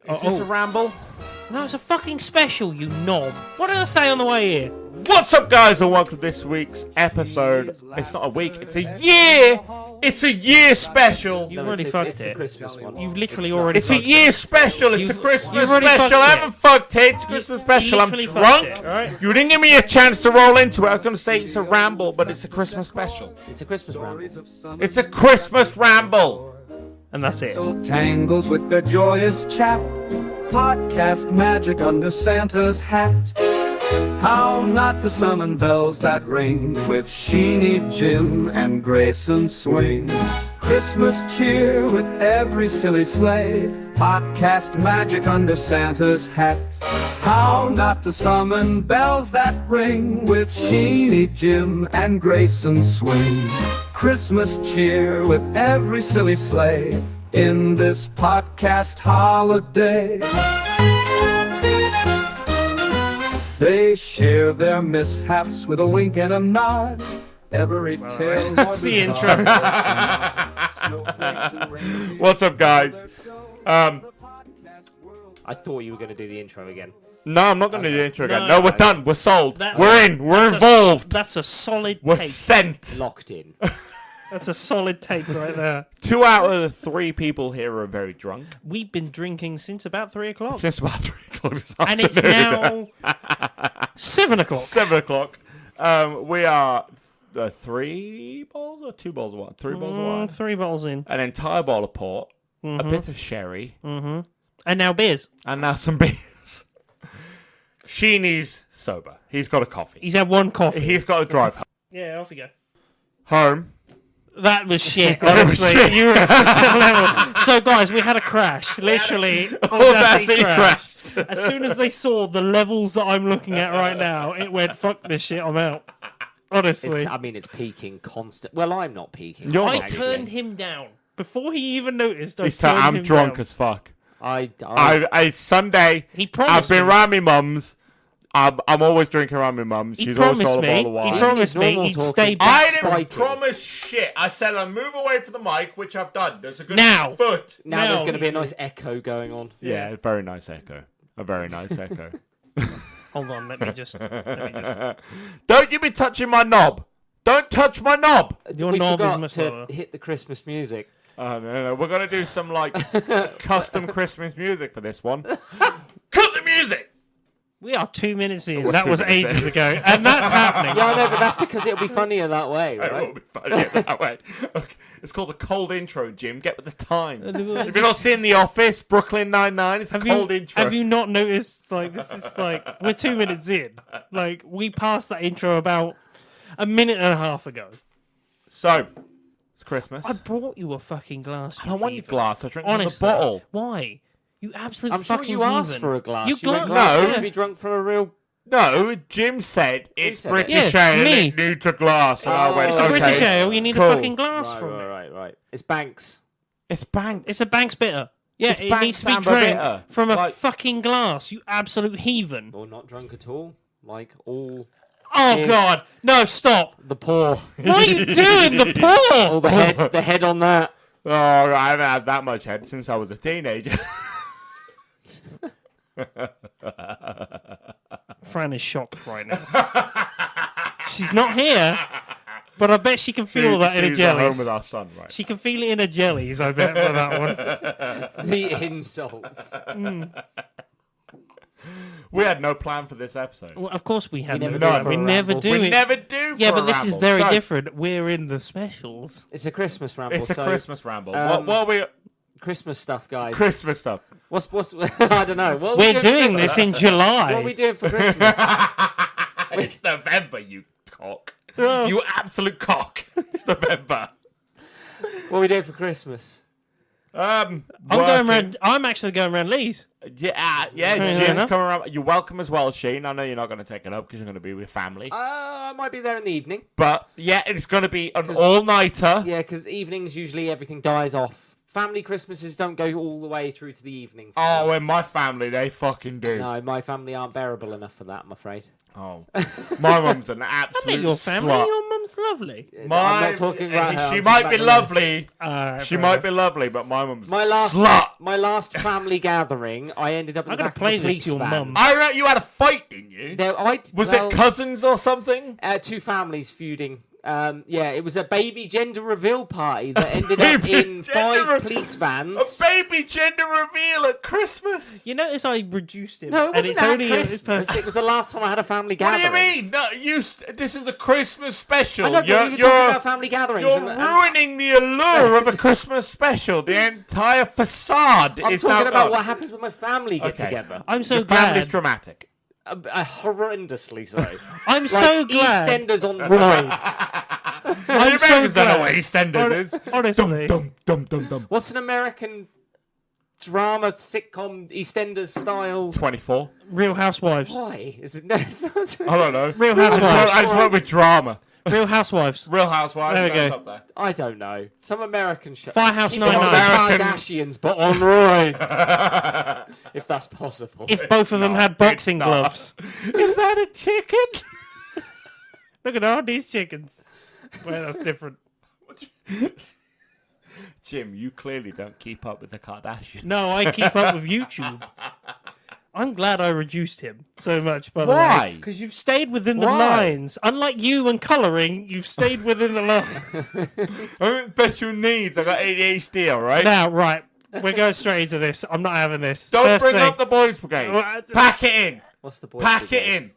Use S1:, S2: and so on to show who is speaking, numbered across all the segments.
S1: Is this a ramble?
S2: No, it's a fucking special, you knob. What did I say on the way here?
S1: What's up, guys, and welcome to this week's episode. It's not a week, it's a year! It's a year special!
S2: You've already fucked
S3: it's
S2: it.
S3: a Christmas one.
S2: You've literally already
S1: It's a
S2: fucked
S1: year
S2: it.
S1: special! It's a Christmas
S2: you've already
S1: special! I
S2: fucked
S1: haven't fucked it! It's a Christmas special! I'm
S2: literally
S1: drunk!
S2: fucked it, alright?
S1: You didn't give me a chance to roll into it. I was going to say it's a ramble, but it's a Christmas special.
S3: It's a Christmas ramble.
S1: It's a Christmas ramble!
S2: And that's it.
S4: Tangles with the joyous chap. Podcast magic under Santa's hat. How not to summon bells that ring with Sheeny Jim and Grayson swing. Christmas cheer with every silly sleigh. Podcast magic under Santa's hat. How not to summon bells that ring with Sheeny Jim and Grayson swing. Christmas cheer with every silly sleigh in this podcast holiday. They share their mishaps with a wink and a nod. Every tale.
S2: That's the intro.
S1: What's up, guys?
S3: I thought you were going to do the intro again.
S1: No, I'm not going to do the intro again.
S2: No,
S1: No, we're done. We're sold.
S2: That's
S1: We're in. We're involved.
S2: That's a solid
S1: We're
S2: tape.
S1: sent.
S3: Locked in.
S2: That's a solid tape right there.
S1: 2 out of the 3 people here are very drunk.
S2: We've been drinking since about 3 o'clock.
S1: Since about 3 o'clock this
S2: And it's
S1: afternoon.
S2: now 7 o'clock.
S1: 7 o'clock. We are 3 bottles or 2 bottles of wine? 3 bottles of wine.
S2: 3 bottles in.
S1: An entire bottle of port. A bit of sherry.
S2: And now beers.
S1: And now some beers. Sheeny's sober. He's got a coffee.
S2: He's had one coffee.
S1: He's got a drive
S2: Yeah, off you go.
S1: home.
S2: That was shit,
S1: That was
S2: honestly.
S1: shit.
S2: You were at system level. So, guys, we had a crash. Literally,
S1: Audacity crashed.
S2: As soon as they saw the levels that I'm looking at right now, it went, fuck this shit, I'm out. Honestly.
S3: It's peaking constant. Well, I'm not peaking.
S1: You're
S2: I
S1: not
S2: turned him down. Before he even noticed, I
S1: This time
S2: turned
S1: I'm
S2: him
S1: drunk
S2: down.
S1: as fuck.
S3: I
S1: It's Sunday.
S2: He promised
S1: I've been
S2: me.
S1: around my mum's. I'm always drinking around my mum's.
S2: He
S1: She's always
S2: promised
S1: got a
S2: me.
S1: bottle of wine.
S2: He promised me
S3: normal
S2: he'd
S3: talking.
S2: stay
S1: I
S2: back.
S1: didn't
S3: Spiking.
S1: promise shit. I said I'll move away from the mic, which I've done. There's a good
S2: Now.
S1: foot.
S3: now there's
S2: No.
S3: going to be a nice echo going on.
S1: Yeah, a very nice echo. A very nice echo.
S2: Hold on, let me just.
S1: Don't you be touching my knob. Don't touch my knob.
S2: Your
S3: we
S2: knob is
S3: forgot
S2: much
S3: to
S2: lower.
S3: hit the Christmas music.
S1: Oh, no. We're going to do some, custom Christmas music for this one. Cut the music!
S2: We are 2 minutes in.
S1: We're
S2: That
S1: 2
S2: was
S1: minutes
S2: ages
S1: in.
S2: ago. And that's happening.
S3: Yeah, I know, but that's because it'll be funnier that way,
S1: It
S3: right?
S1: will be funny that way. Okay. It's called a cold intro, Jim. Get with the time. If
S2: Have
S1: you're not seeing The Office, Brooklyn Nine-Nine, it's a cold intro.
S2: Have you not noticed? This is we're 2 minutes in. We passed that intro about a minute and a half ago.
S1: So, it's Christmas.
S2: I brought you a fucking glass.
S1: I don't want your glass. I drink
S2: Honestly,
S1: from the bottle.
S2: Why? You absolute
S3: I'm sure
S2: fucking
S3: you asked
S2: heathen.
S3: for a glass.
S2: You
S3: went,
S2: gla-
S3: "Glass
S1: No.
S3: needs to be drunk for a real."
S1: No, Jim said it's
S3: said it?
S1: British
S2: Yeah,
S1: ale.
S2: me.
S1: It needs a glass. And I
S3: Oh.
S1: went,
S3: It's
S2: It's a
S1: okay.
S2: British ale. You need
S1: cool.
S2: a fucking glass
S3: Right,
S2: from
S3: right,
S2: it.
S3: right, right. It's Banks.
S1: It's Banks.
S2: It's a Banks bitter. Yeah,
S1: It's
S2: it
S1: Banks
S2: needs to be
S1: Amber
S2: drank
S1: bitter.
S2: from a
S1: Like-
S2: fucking glass. You absolute heathen.
S3: Or not drunk at all. Like all
S2: Oh
S3: Yes.
S2: God! No, stop!
S3: the paw.
S2: What are you doing? The
S3: All
S2: paw!
S3: the head on that.
S1: Oh, I haven't had that much head since I was a teenager.
S2: Fran is shocked right now. She's not here, but I bet she can feel that in her
S1: She's at home
S2: jellies.
S1: with our son, right?
S2: She can feel it in her jellies, I bet, for that one.
S3: The insults.
S1: We had no plan for this episode.
S2: Well, of course we have
S3: never
S2: no
S3: do it
S2: plan.
S3: for
S2: We
S3: a
S2: never
S3: ramble.
S2: do
S1: We
S2: it.
S1: never do.
S2: Yeah,
S1: for
S2: but
S1: a
S2: this
S1: ramble.
S2: is very
S1: So,
S2: different. We're in the specials.
S3: It's a Christmas ramble.
S1: It's a
S3: so
S1: Christmas ramble.
S3: um,
S1: What are we?
S3: Christmas stuff, guys.
S1: Christmas stuff.
S3: What's I don't know. What are we
S2: We're
S3: for
S2: doing
S3: Christmas?
S2: this in July.
S3: What are we doing for Christmas?
S1: It's November, you cock.
S2: Oh.
S1: You absolute cock. It's November.
S3: What are we doing for Christmas?
S2: I'm going around. I'm actually going around Lee's.
S1: Yeah,
S2: Fair
S1: Jim's
S2: enough.
S1: coming around. You're welcome as well, Sheen. I know you're not going to take it up because you're going to be with family.
S3: I might be there in the evening.
S1: But, yeah, it's going to be an all-nighter.
S3: Yeah, because evenings usually everything dies off. Family Christmases don't go all the way through to the evening.
S1: Oh, in my family, they fucking do.
S3: No, my family aren't bearable enough for that, I'm afraid.
S1: Oh. My mum's an
S2: I
S1: absolute
S2: met your family.
S1: slut.
S2: Your mum mum's lovely.
S3: I'm not talking about her.
S1: She
S3: I'm
S1: might
S3: talking
S1: be
S3: about the
S1: lovely. She might be lovely, but my mum's
S3: My
S1: a
S3: last,
S1: slut.
S3: my last family gathering, I ended up in
S2: I'm
S3: the
S2: gonna
S3: back
S2: play
S3: of the
S2: this
S3: police
S2: to your
S3: van.
S2: mum.
S1: I reckon you had a fight, didn't you? Was
S3: Well,
S1: it cousins or something?
S3: two families feuding. Yeah, it was a baby gender reveal party that ended up
S1: Baby
S3: in
S1: gender
S3: 5 police vans.
S1: A baby gender reveal at Christmas.
S2: You notice I reduced him.
S3: No, it
S2: and
S3: wasn't
S2: it's
S3: at
S2: only
S3: Christmas. It was the last time I had a family
S1: What do
S3: gathering.
S1: you mean? No, this is a Christmas special.
S3: I know, but we were talking about family gatherings.
S1: You're ruining the allure of a Christmas special. The entire facade
S3: I'm
S1: is now
S3: talking about
S1: gone.
S3: what happens when my family get
S1: Okay.
S3: together.
S2: I'm so
S1: Your family's
S2: glad.
S1: dramatic.
S3: Horrendously so.
S2: I'm
S3: Like
S2: so glad.
S3: EastEnders on roids.
S2: I'm so
S1: Americans don't know
S2: glad.
S1: what EastEnders is.
S2: Honestly.
S1: Dum.
S3: What's an American drama sitcom EastEnders style?
S1: 24.
S2: Real Housewives.
S3: Why is it? No, it's not.
S1: I don't know.
S2: Real
S1: I
S2: Housewives.
S1: just went with drama.
S2: Real Housewives.
S1: Real Housewives.
S2: There we
S1: that's
S2: go.
S1: up there.
S3: I don't know. Some American show.
S2: Firehouse
S3: Keep it like
S2: 99.
S3: the Kardashians, but on roids. If that's possible.
S2: If both of them had boxing
S1: not.
S2: gloves.
S1: Is that a chicken?
S2: Look at all these chickens. Well, that's different.
S1: Jim, you clearly don't keep up with the Kardashians.
S2: No, I keep up with YouTube. I'm glad I reduced him so much, by the
S1: Why?
S2: way. Because you've stayed within the
S1: Why?
S2: lines. Unlike you and colouring, you've stayed within the lines.
S1: I'm in special needs. I got ADHD, alright?
S2: Now, right, we're going straight into this. I'm not having this.
S1: Don't
S2: First
S1: bring
S2: thing-
S1: up the boys' brigade.
S2: Well, that's-
S1: Pack it in.
S3: What's the boy?
S1: Pack it in.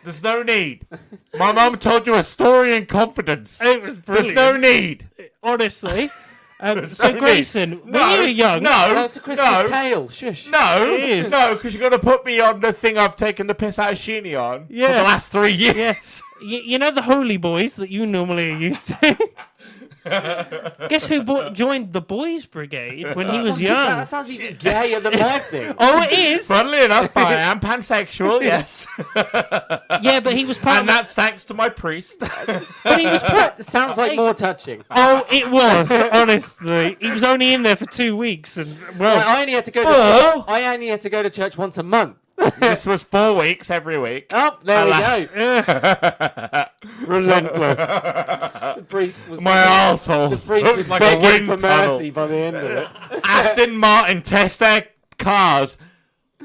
S1: There's no need. My mum told you a story in confidence.
S2: It was
S1: There's
S2: brilliant.
S1: no need.
S2: Honestly. So,
S1: no need.
S2: Grayson, when
S1: No,
S2: you were young...
S1: no.
S3: That's a Christmas
S1: no.
S3: tale. Shush.
S1: No,
S2: It is.
S1: no, because you're going to put me on the thing I've taken the piss out of Sheeny on for
S2: Yeah.
S1: the last 3 years.
S2: Yes. You know the holy boys that you normally are used to? Guess who joined the boys' brigade when he was young?
S3: That sounds even gayer than my thing.
S2: Oh, it is?
S1: Funnily enough, I am pansexual, yes.
S2: Yeah, but he was part
S1: And
S2: of
S1: that's thanks to my priest.
S2: But he was part...
S3: Sounds like more touching.
S2: Oh, it was, honestly. He was only in there for 2 weeks, and, well...
S3: I only had to go.
S1: Four?
S3: I only had to go to church once a month.
S1: This was 4 weeks every week.
S3: Oh, there we go. Relentless. The priest was
S1: My arsehole
S3: The priest
S1: looks
S3: was
S1: like a
S3: begging
S1: wind
S3: for
S1: tunnel.
S3: mercy by the end of it.
S1: Aston Martin test their cars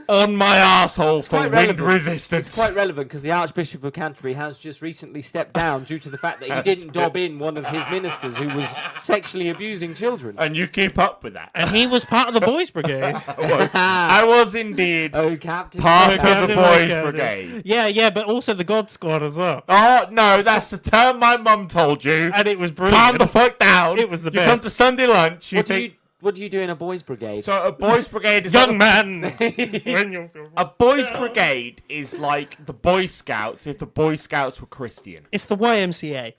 S1: on my arsehole for
S3: quite
S1: wind
S3: relevant.
S1: resistance.
S3: It's quite relevant because the Archbishop of Canterbury has just recently stepped down due to the fact that he didn't dob in one of his ministers who was sexually abusing children.
S1: And you keep up with that.
S2: And he was part of the boys' brigade.
S1: I was indeed
S3: Oh, Captain.
S1: part
S2: Oh,
S1: of the
S2: Captain,
S1: boys'
S2: Captain.
S1: brigade.
S2: Yeah, but also the God Squad as well.
S1: Oh, no, that's the term my mum told you.
S2: And it was
S1: Calm
S2: brilliant.
S1: the fuck down.
S2: It was the
S1: you
S2: best.
S1: come to Sunday lunch,
S3: What do you do in a boys' brigade?
S1: So a boys' brigade is
S2: Young man! When you're...
S1: a boys' brigade is like the Boy Scouts if the Boy Scouts were Christian.
S2: It's the YMCA.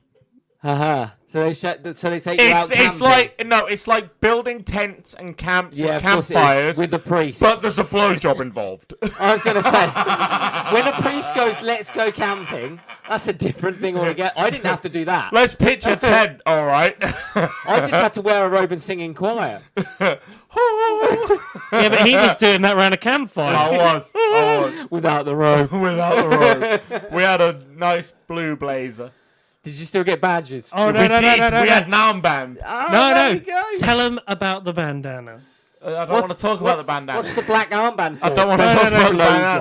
S3: Haha. So they take you out
S1: It's
S3: camping.
S1: it's like building tents and camps
S3: Yeah,
S1: and
S3: of course it is,
S1: campfires
S3: with the priest.
S1: but there's a blowjob involved.
S3: I was going to say, when a priest goes, "Let's go camping," that's a different thing altogether. I didn't have to do that.
S1: Let's pitch a tent, all right.
S3: I just had to wear a robe and sing in choir.
S2: Yeah, but he was doing that around a campfire.
S1: I was
S3: Without the robe.
S1: without the robe. We had a nice blue blazer.
S3: Did you still get badges?
S2: Oh, no.
S1: We had an armband.
S3: Oh,
S2: No.
S3: there we go.
S2: Tell him about the bandana.
S1: I don't want to talk about the bandana.
S3: What's the black armband for?
S1: I don't want to
S2: No,
S1: talk
S2: no,
S1: about the
S2: no,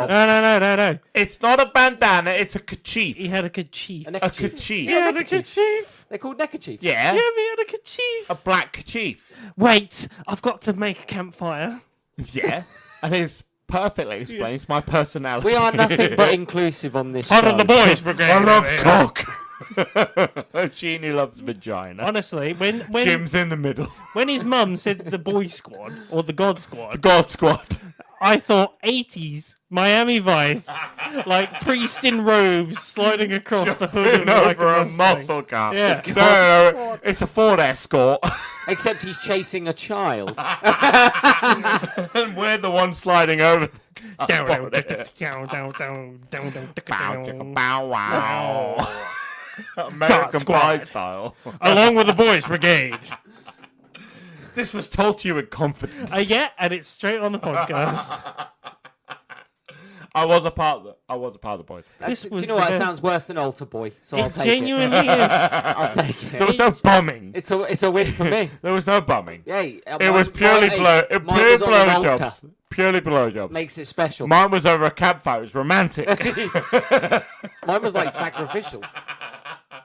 S1: bandana.
S2: No.
S1: It's not a bandana. It's a kerchief.
S2: He had a kerchief.
S3: A
S1: A
S3: neckerchief.
S1: kerchief.
S2: He had a kerchief.
S3: They're called neckerchiefs.
S1: Yeah.
S2: Yeah, he had a kerchief.
S1: A black kerchief.
S2: Wait, I've got to make a campfire.
S1: Yeah. And it perfectly explains my personality.
S3: We are nothing but inclusive on this
S2: Part
S3: show.
S2: of the boys' brigade.
S1: I love
S2: over here.
S1: cock. Sheeny loves vagina.
S2: Honestly, when
S1: Jim's in the middle.
S2: when his mum said the boy squad or the God squad,
S1: God Squad.
S2: I thought 80s Miami Vice, like priest in robes sliding across the hood of like
S1: over a
S2: Mustang.
S1: muscle car.
S2: Yeah.
S1: No, it's a Ford Escort.
S3: Except he's chasing a child.
S1: And we're the one sliding over.
S2: Down,
S1: Bow, chicka, bow, wow. American
S2: Squad.
S1: Pie style.
S2: along with the boys' brigade.
S1: This was told to you in confidence.
S2: Yeah, and it's straight on the podcast.
S1: I was a part of it. I wasn't part of the boys.
S2: This
S3: Do
S2: was
S3: you know
S2: the
S3: what? It
S2: best.
S3: sounds worse than Altar Boy, so I'll
S2: It
S3: take
S2: genuinely is.
S3: it. I'll take
S1: There
S3: it.
S1: was no bombing.
S3: It's a win for me.
S1: There was no bombing.
S3: Yay.
S1: It was purely
S3: mine was on an altar.
S1: blowjobs. Purely blowjobs.
S3: Makes it special.
S1: Mine was over a campfire. It was romantic.
S3: Mine was like sacrificial.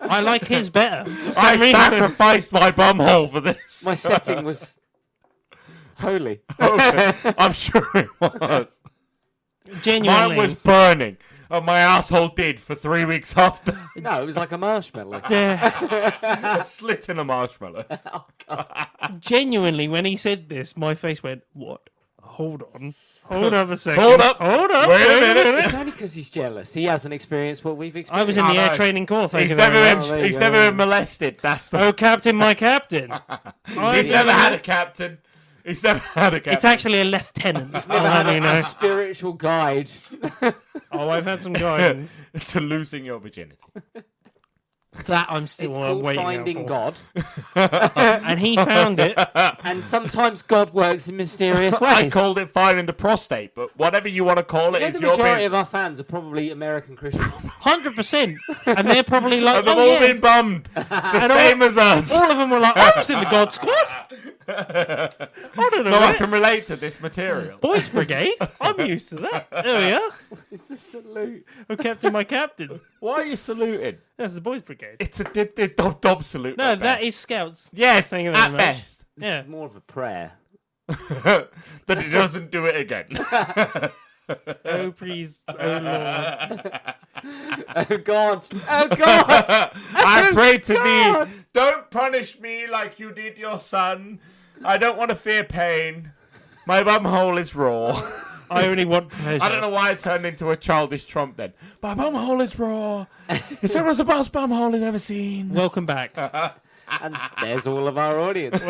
S2: I like his better. For some
S1: I
S2: reason.
S1: sacrificed my bumhole for this.
S3: My setting was holy.
S1: Okay. I'm sure it was.
S2: Genuinely.
S1: Mine was burning. And my asshole did for 3 weeks after.
S3: No, it was like a marshmallow.
S2: Yeah.
S1: A slit in a marshmallow.
S2: Genuinely, when he said this, my face went, "What? Hold on. Hold up a second.
S1: Hold up.
S2: Hold up.
S1: Wait a minute.
S3: It's only because he's jealous. He hasn't experienced what we've experienced.
S2: I was in
S1: I
S2: the air
S1: know.
S2: training corps. Thank
S1: He's
S2: you very
S1: never
S2: much.
S3: there
S1: been,
S3: you
S1: he's
S3: go.
S1: never been molested. That's the.
S2: Oh, Captain, my Captain.
S1: He's never had a captain. He's never had a captain.
S2: It's actually a lieutenant.
S3: Never
S2: I'll
S3: had
S2: have you know.
S3: a spiritual guide.
S2: Oh, I've had some guidance.
S1: to losing your virginity.
S2: That I'm still
S3: It's called
S2: waiting
S3: Finding
S2: out
S3: God.
S2: for. And he found it.
S3: And sometimes God works in mysterious ways.
S1: I called it finding the prostate, but whatever you want to call it,
S3: You know,
S1: it's
S3: the
S1: your
S3: majority
S1: business.
S3: of our fans are probably American Christians.
S2: 100%. And they're probably like,
S1: And they've
S2: oh,
S1: all
S2: yeah.
S1: been bummed. The same as us.
S2: All of them were like, I was in the God Squad. I don't know.
S1: No, I
S2: that.
S1: can relate to this material.
S2: Boys Brigade. I'm used to that. There we are.
S3: It's a salute.
S2: Oh, Captain, my Captain.
S1: Why are you saluting?
S2: That's the Boys Brigade.
S1: It's a dib-dib-dob-dob salute.
S2: No,
S1: at
S2: that
S1: best.
S2: is Scouts.
S1: Yeah,
S2: Thank you very
S1: at
S2: much.
S1: best.
S2: Yeah.
S3: It's more of a prayer.
S1: That he doesn't do it again.
S2: Oh, please. Oh, Lord.
S3: Oh God! Oh God!
S1: I pray to
S3: God.
S1: thee, don't punish me like you did your son. I don't want to fear pain. My bumhole is raw.
S2: I only want pleasure.
S1: I don't know why I turned into a childish Trump then. My bumhole is raw. It's the most best bumhole I've ever seen.
S2: Welcome back.
S3: And there's all of our audience.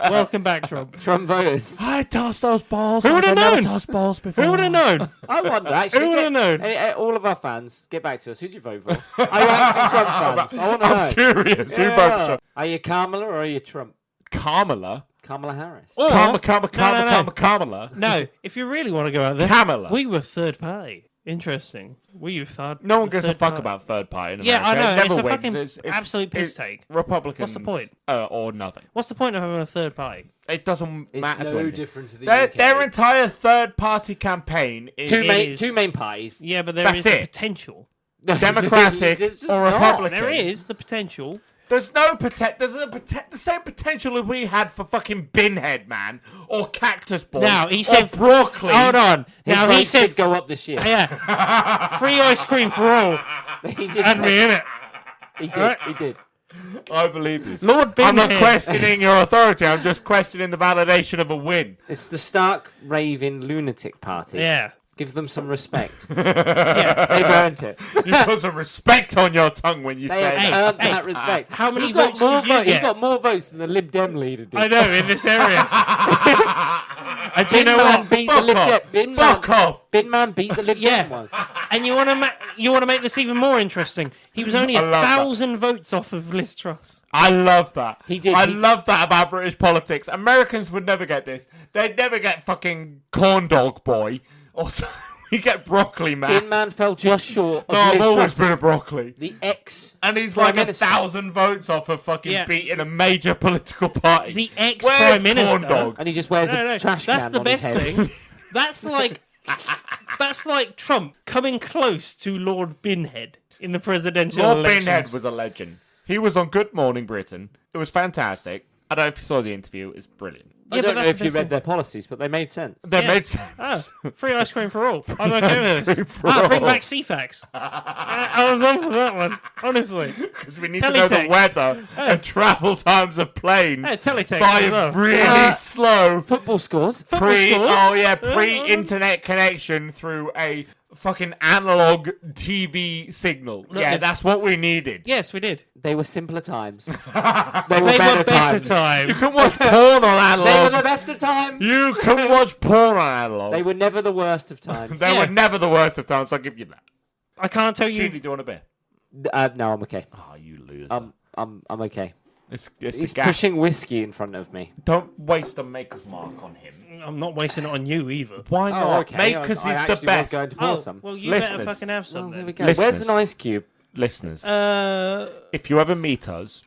S2: Welcome back, Trump.
S3: Trump voters.
S1: I tossed those balls.
S2: Who would've
S1: I've never
S2: known?
S1: tossed balls before.
S2: Who would have known?
S3: I wonder, actually.
S2: Who would have known?
S3: Hey, all of our fans, get back to us. Who'd you vote for? Are you actually Trump fans? I want to know.
S1: I'm curious. Who
S3: Yeah.
S1: voted for
S3: Are you Kamala or are you Trump?
S1: Kamala?
S3: Kamala Harris.
S2: Or,
S1: Kamala.
S2: no, if you really want to go out there,
S1: Kamala.
S2: we were third party. Interesting. We were third.
S1: No one gives a
S2: third
S1: fuck
S2: party.
S1: about third party in
S2: Yeah, I
S1: America.
S2: know.
S1: It never
S2: It's a
S1: wins.
S2: fucking
S1: It's-
S2: absolute piss
S1: it's
S2: take.
S1: Republicans.
S2: What's the point?
S1: Or nothing.
S2: What's the point of having a third party?
S1: It doesn't
S3: It's
S1: matter to
S3: no
S1: anything.
S3: different to the
S1: Their,
S3: UK.
S1: their entire third party campaign is
S3: two main parties.
S2: Yeah, but there
S1: That's
S2: is the
S1: it.
S2: potential.
S1: Democratic
S3: It's just
S1: or
S3: not.
S1: Republican.
S2: There is the potential.
S1: There's no the same potential as we had for fucking Binhead Man or Cactus Boy.
S2: Now, he
S1: or
S2: said-
S1: broccoli.
S2: Hold on.
S3: His
S2: Now he
S3: votes
S2: said,
S3: did go up this year.
S2: yeah, free ice cream for all.
S3: He did.
S2: And
S3: say-
S2: me in it.
S3: He did.
S2: Alright.
S3: He did.
S1: I believe you.
S2: Lord
S1: I'm not
S2: Binhead.
S1: questioning your authority. I'm just questioning the validation of a win.
S3: It's the Stark Raving Lunatic Party.
S2: Yeah.
S3: Give them some respect.
S2: Yeah.
S3: They've earned it.
S1: You put some respect on your tongue when you
S3: They
S1: say
S3: have
S1: that.
S3: earned that respect.
S2: How many
S3: He got
S2: votes
S3: more
S2: did you
S3: He
S2: get?
S3: got more votes than the Lib Dem leader did.
S2: I know, in this area. And do you
S3: Bin
S2: know
S3: Man
S2: what?
S3: beat the
S1: Fuck
S3: Lib
S1: off.
S3: Dem. Bin
S1: Fuck
S3: Man,
S1: off.
S3: Bin Man beat the Lib
S2: Yeah.
S3: Dem one.
S2: And you want to make this even more interesting. He was only
S1: I love that.
S2: 1,000 votes off of Liz Truss.
S1: I love that.
S3: He did.
S1: I
S3: He-
S1: love that about British politics. Americans would never get this. They'd never get fucking corn dog boy. Or we get broccoli
S3: Bin
S1: man.
S3: Man fell just short of
S1: No, I've
S3: Liz
S1: always
S3: Truss.
S1: been a broccoli.
S3: The ex.
S1: And he's
S3: Prime
S1: like
S3: Minister.
S1: 1,000 votes off of fucking
S2: Yeah.
S1: beating a major political party.
S2: The
S1: Where's
S2: ex-Prime Minister.
S1: corn dog?
S3: And he just wears
S2: No,
S3: a trash can
S2: that's the
S3: on his
S2: best
S3: head.
S2: thing. That's like Trump coming close to Lord Binhead in the presidential
S1: Lord
S2: elections.
S1: Binhead was a legend. He was on Good Morning Britain. It was fantastic. I don't know if you saw the interview. It's brilliant.
S3: I
S2: Yeah, but
S3: don't know
S2: that's
S3: if
S2: the
S3: you
S2: best
S3: read
S2: thing.
S3: their policies, but they made sense.
S1: That
S2: Yeah.
S1: made sense.
S2: Free ice cream for all. I'm okay with
S1: cream
S2: this.
S1: for all.
S2: Bring back CFAX. I was on for that one, honestly.
S1: Because we need to know the
S2: Teletext.
S1: weather and travel times of plane
S2: Hey, teletext
S1: by
S2: as well.
S1: really slow
S3: Football scores.
S2: Football scores.
S1: pre-internet connection through a fucking analog TV signal. Yeah,
S2: if-
S1: that's what we needed.
S2: Yes, we did.
S3: They were simpler times.
S2: They were better times.
S1: You can watch porn on
S3: They were
S1: analog.
S3: the best of times.
S1: You can watch porn on analog.
S3: They were never the worst of times.
S1: They
S2: Yeah.
S1: were never the worst of times. I'll give you that.
S2: I can't tell
S1: Sheely,
S2: you.
S1: do you want a beer?
S3: No, I'm okay.
S1: Oh, you loser.
S3: I'm okay.
S1: It's
S3: He's
S1: a gap.
S3: pushing whiskey in front of me.
S1: Don't waste a Maker's Mark on him.
S2: I'm not wasting it on you either.
S1: Why not?
S3: Oh, okay.
S1: Maker's
S3: I
S1: is the
S3: actually was
S1: best.
S3: going to pour
S2: Oh,
S3: some.
S2: well, you better
S1: Listeners.
S2: fucking have
S3: Well,
S2: some
S3: there we
S2: then.
S3: go.
S1: Listeners.
S3: Where's an ice cube?
S1: Listeners,
S2: Uh,
S1: if you ever meet us,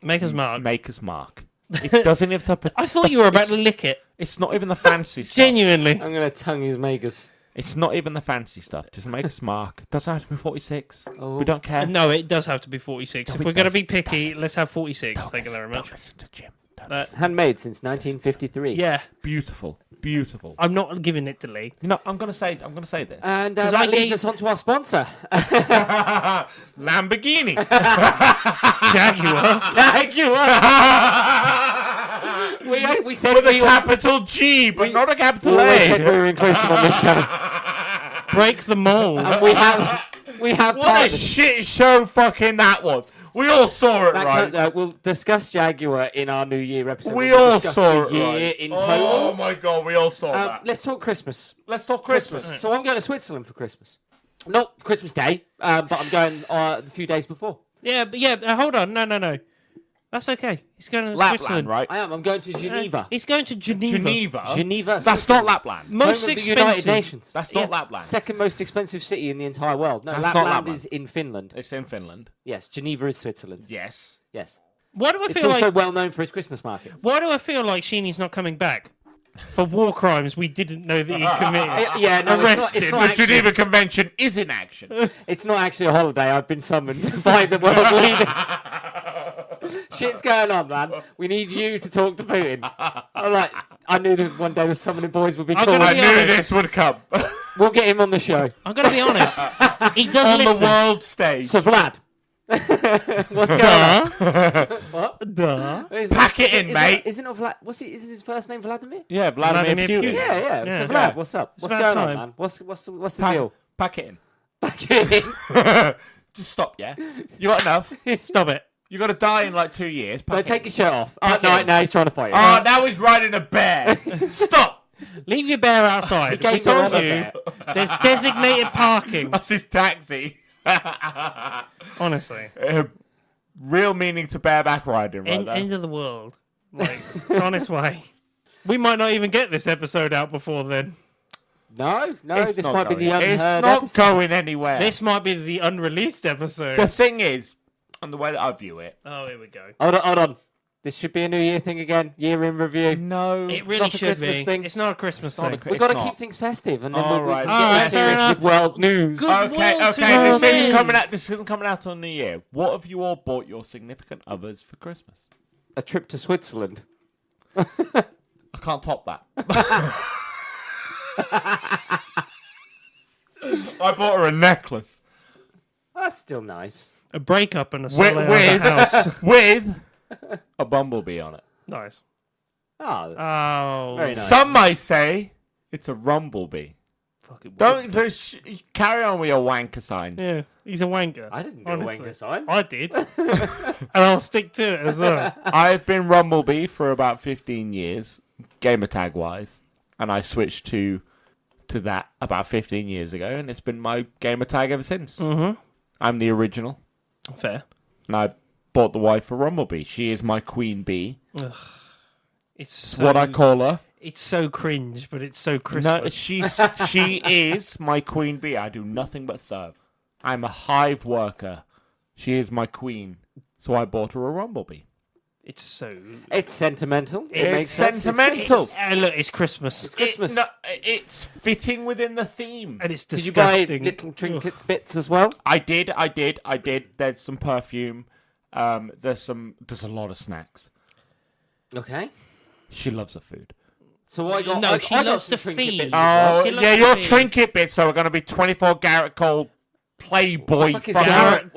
S2: Maker's Mark.
S1: Maker's Mark. It doesn't have to.
S2: I thought you were about to lick it.
S1: It's not even the fancy stuff.
S2: Genuinely.
S3: I'm going to tongue his makers.
S1: It's not even the fancy stuff. Just Maker's Mark. Doesn't have to be 46.
S3: Oh.
S1: We don't care.
S2: No, it does have to be 46.
S1: No,
S2: if
S1: it
S2: we're going to
S1: doesn't.
S2: be picky, let's have 46.
S1: Don't
S2: Thank you
S1: listen-
S2: very
S1: don't
S2: much.
S1: listen to Jim. Don't
S2: But,
S3: Handmade since 1953.
S2: yeah,
S1: Beautiful, beautiful.
S2: I'm not giving it to Lee.
S1: You know, I'm gonna say this.
S3: And
S2: 'Cause
S3: that
S2: I
S3: leads
S2: gave-
S3: us on to our sponsor.
S1: Lamborghini.
S2: Jaguar.
S3: we said
S1: With a
S3: we
S1: capital G, but not a capital
S3: always said we
S1: A.
S3: were inclusive on this show.
S2: Break the mold.
S3: And we have
S1: What a
S3: partners.
S1: shit show fucking that one. We all saw it,
S3: That
S1: right?
S3: we'll discuss Jaguar in our New Year episode.
S1: We
S3: We'll
S1: all
S3: discuss
S1: saw
S3: the
S1: it,
S3: year
S1: right?
S3: in
S1: Oh
S3: total.
S1: my god, we all saw that.
S3: Let's talk Christmas.
S1: Let's talk Christmas.
S3: So I'm going to Switzerland for Christmas. Not Christmas Day, but I'm going a few days before.
S2: Yeah, but hold on. No. That's okay. He's going to
S1: Lapland,
S2: Switzerland.
S1: right?
S3: I am. I'm going to Geneva.
S2: He's going to Geneva.
S3: Geneva.
S1: That's not
S3: Switzerland.
S1: Lapland.
S2: Most
S3: Home of the
S2: expensive.
S3: United Nations.
S1: That's not
S2: Yeah.
S1: Lapland.
S3: Second most expensive city in the entire world. No,
S1: That's not
S3: Lapland
S1: Lapland.
S3: is in Finland.
S1: It's in Finland.
S3: Yes, Geneva is Switzerland.
S1: Yes.
S3: Yes.
S2: Why do I
S3: It's
S2: feel
S3: also
S2: like?
S3: well known for its Christmas market.
S2: Why do I feel like Sheeny's not coming back for war crimes we didn't know that he committed?
S3: Yeah, no,
S2: Arrested.
S3: it's not
S1: The
S3: actually,
S1: Geneva Convention is in action.
S3: it's not actually a holiday. I've been summoned by the world leaders. Shit's going on, man. We need you to talk to Putin. I'm like, I knew that one day the summoning boys would be
S2: I'm
S3: cool.
S2: gonna
S1: I
S2: be
S1: knew
S2: honest.
S1: this would come.
S3: We'll get him on the show.
S2: I'm going to be honest. He does
S1: On the
S2: listen.
S1: world stage.
S3: So, Vlad, what's going on? What?
S2: Duh.
S1: Pack it in, mate.
S3: Isn't it Vlad? Is his first name Vladimir?
S1: Yeah, Vladimir
S2: Vladimir
S1: Putin.
S2: Putin.
S3: Yeah.
S2: Yeah.
S3: So, Vlad,
S1: Yeah.
S3: what's up? What's
S2: about
S3: going on,
S2: time.
S3: man? What's the deal?
S1: Pack it in.
S3: Back in.
S1: Just stop, yeah? You got enough?
S2: Stop it.
S1: You got to die in like 2 years. Pack
S3: Don't
S1: it
S3: take
S1: in.
S3: your shirt off. Oh,
S1: Pack it
S3: no,
S1: in.
S3: now he's trying to fight you.
S1: Oh, now he's riding a bear. Stop.
S2: Leave your bear outside.
S3: gave
S2: We
S3: the
S2: told
S3: rubber
S2: you
S3: bear.
S2: there's designated parking.
S1: That's his taxi.
S2: Honestly.
S1: Real meaning to bareback riding right there.
S2: End of the world. Like, it's on its way. We might not even get this episode out before then.
S3: No,
S1: It's
S3: this
S1: not
S3: might be the
S1: going-
S3: unheard
S1: It's not
S3: episode.
S1: going anywhere.
S2: This might be the unreleased episode.
S1: The thing is, and the way that I view it,
S2: Oh, here we go.
S3: Hold on. This should be a New Year thing again. Year in review.
S1: no.
S2: It really
S3: not a
S2: should
S3: Christmas
S2: be.
S3: thing.
S2: It's not a Christmas
S1: not a
S2: thing.
S1: Chri-
S3: We've got to
S1: not.
S3: keep things festive, and then
S1: All
S3: we
S1: right.
S3: can
S1: All
S3: get
S2: right, fair
S3: serious
S2: enough.
S3: with world news.
S2: Good.
S1: Okay,
S2: Goodwill
S1: okay.
S2: to
S1: This isn't
S2: your
S1: coming out.
S2: friends.
S1: This isn't coming out on New Year. What have you all bought your significant others for Christmas?
S3: A trip to Switzerland.
S1: I can't top that. I bought her a necklace
S3: That's still nice.
S2: A breakup and a
S1: with
S2: solo of the house.
S1: with a bumblebee on it.
S2: Nice.
S3: Oh, that's
S2: Oh.
S3: very nice.
S1: Some might say it's a rumblebee.
S2: Fucking
S1: Don't carry on with your wanker signs.
S2: Yeah, he's a wanker.
S3: I didn't do
S2: honestly.
S3: a wanker sign.
S2: I did. And I'll stick to it as well.
S1: I've been Rumblebee for about 15 years, gamer tag wise, and I switched to that about 15 years ago, and it's been my gamer tag ever since.
S2: Mm-hmm.
S1: I'm the original,
S2: Fair.
S1: and I bought the wife for Rumblebee. She is my queen bee.
S2: It's
S1: It's
S2: so,
S1: what I call her.
S2: It's so cringe, but it's so
S1: No,
S2: Christmas.
S1: she is my queen bee. I do nothing but serve. I'm a hive worker. She is my queen, so I bought her a Rumblebee.
S2: It's so.
S3: It's sentimental. It
S1: It's
S3: makes sense.
S1: sentimental.
S2: Look, it's Christmas.
S3: It's Christmas.
S1: It's fitting within the theme.
S2: And it's
S3: Did you buy
S2: disgusting.
S3: little trinket bits as well?
S1: I did. There's some perfume. There's a lot of snacks.
S3: Okay.
S1: She loves her food.
S3: So I got.
S2: No,
S3: I,
S2: she
S3: I got
S2: loves
S3: some
S2: to
S3: trinket
S2: feed.
S3: bits as well.
S1: Oh,
S2: She loves
S1: yeah,
S2: to
S1: your
S2: feed.
S1: trinket bits are going to be 24 Garrett Cole Playboy.
S3: Fuck is
S1: fucking-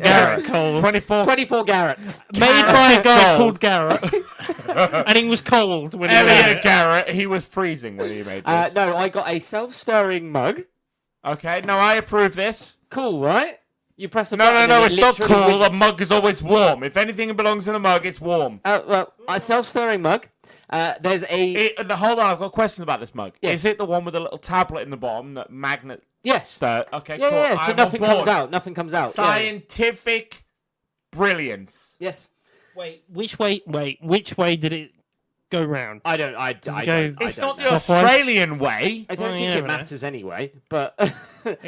S2: Garrett Cole.
S1: 24.
S3: 24 Garretts.
S2: Made by a guy
S1: Gold.
S2: called Garrett. And he was cold when he made
S1: Elliot
S2: it.
S1: Garrett. He was freezing when he made this.
S3: No, I got a self-stirring mug.
S1: Okay, no, I approve this.
S3: Cool, right? You press a
S1: No,
S3: button.
S1: no,
S3: and
S1: it's
S3: it
S1: not
S3: literally
S1: cool.
S3: whizzes-
S1: A mug is always warm. If anything belongs in a mug, it's warm.
S3: Well, a self-stirring mug. There's a
S1: Hold on, I've got questions about this mug.
S3: Yes.
S1: Is it the one with a little tablet in the bottom that magnet?
S3: yes.
S1: Okay,
S3: Yeah,
S1: cool.
S3: yeah. So
S1: I'm
S3: nothing
S1: on board.
S3: comes out. Nothing comes out. Yeah.
S1: Scientific brilliance.
S3: Yes.
S2: Wait, which way? Wait, which way did it go round?
S3: I don't. I
S2: go-
S3: don't.
S1: It's
S3: I
S1: not
S3: don't
S1: the
S3: know.
S1: Australian way.
S3: I don't
S2: Well,
S3: think
S2: you
S3: it
S2: never know.
S3: matters anyway. But
S2: It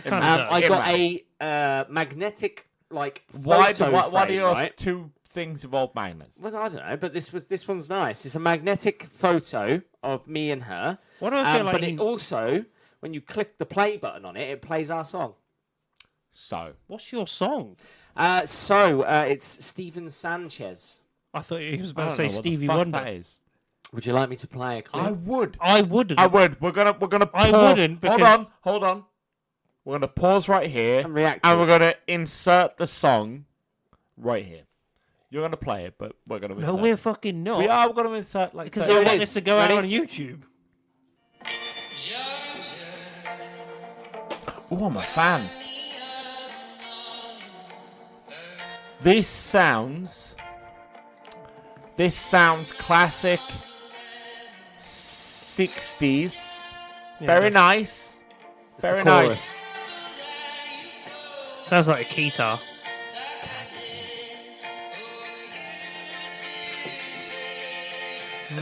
S2: kind of does.
S3: I
S1: It
S3: got
S1: matters.
S3: a magnetic
S1: Why
S3: photo
S1: do
S3: frame,
S1: your
S3: right?
S1: two things involve magnets?
S3: Well, I don't know, but this one's nice. It's a magnetic photo of me and her.
S2: What do I feel like?
S3: But it also, when you click the play button on it, it plays our song.
S1: So
S2: What's your song?
S3: It's Steven Sanchez.
S2: I thought he was
S1: I
S2: about to
S1: don't
S2: say
S1: know what the
S2: Stevie
S1: fuck
S2: Wonder.
S1: that is.
S3: Would you like me to play a clip?
S1: I would.
S2: I wouldn't.
S1: I would. We're gonna.
S2: I
S1: pause.
S2: wouldn't,
S1: Hold
S2: because-
S1: on. Hold on. We're gonna pause right here,
S3: And react to
S1: and
S3: it.
S1: we're gonna insert the song right here. You're gonna play it, but we're gonna.
S2: No,
S1: insert
S2: we're
S1: it.
S2: fucking not.
S1: We are. We're gonna insert like.
S2: Because
S1: 30
S2: I want
S3: Ready?
S2: this to go
S3: Ready?
S2: out on YouTube.
S1: Oh, I'm a fan. This sounds classic 60s.
S2: Yeah,
S1: Very
S2: that's-
S1: nice.
S3: It's the
S1: Very
S3: chorus.
S1: nice.
S2: Sounds like a guitar.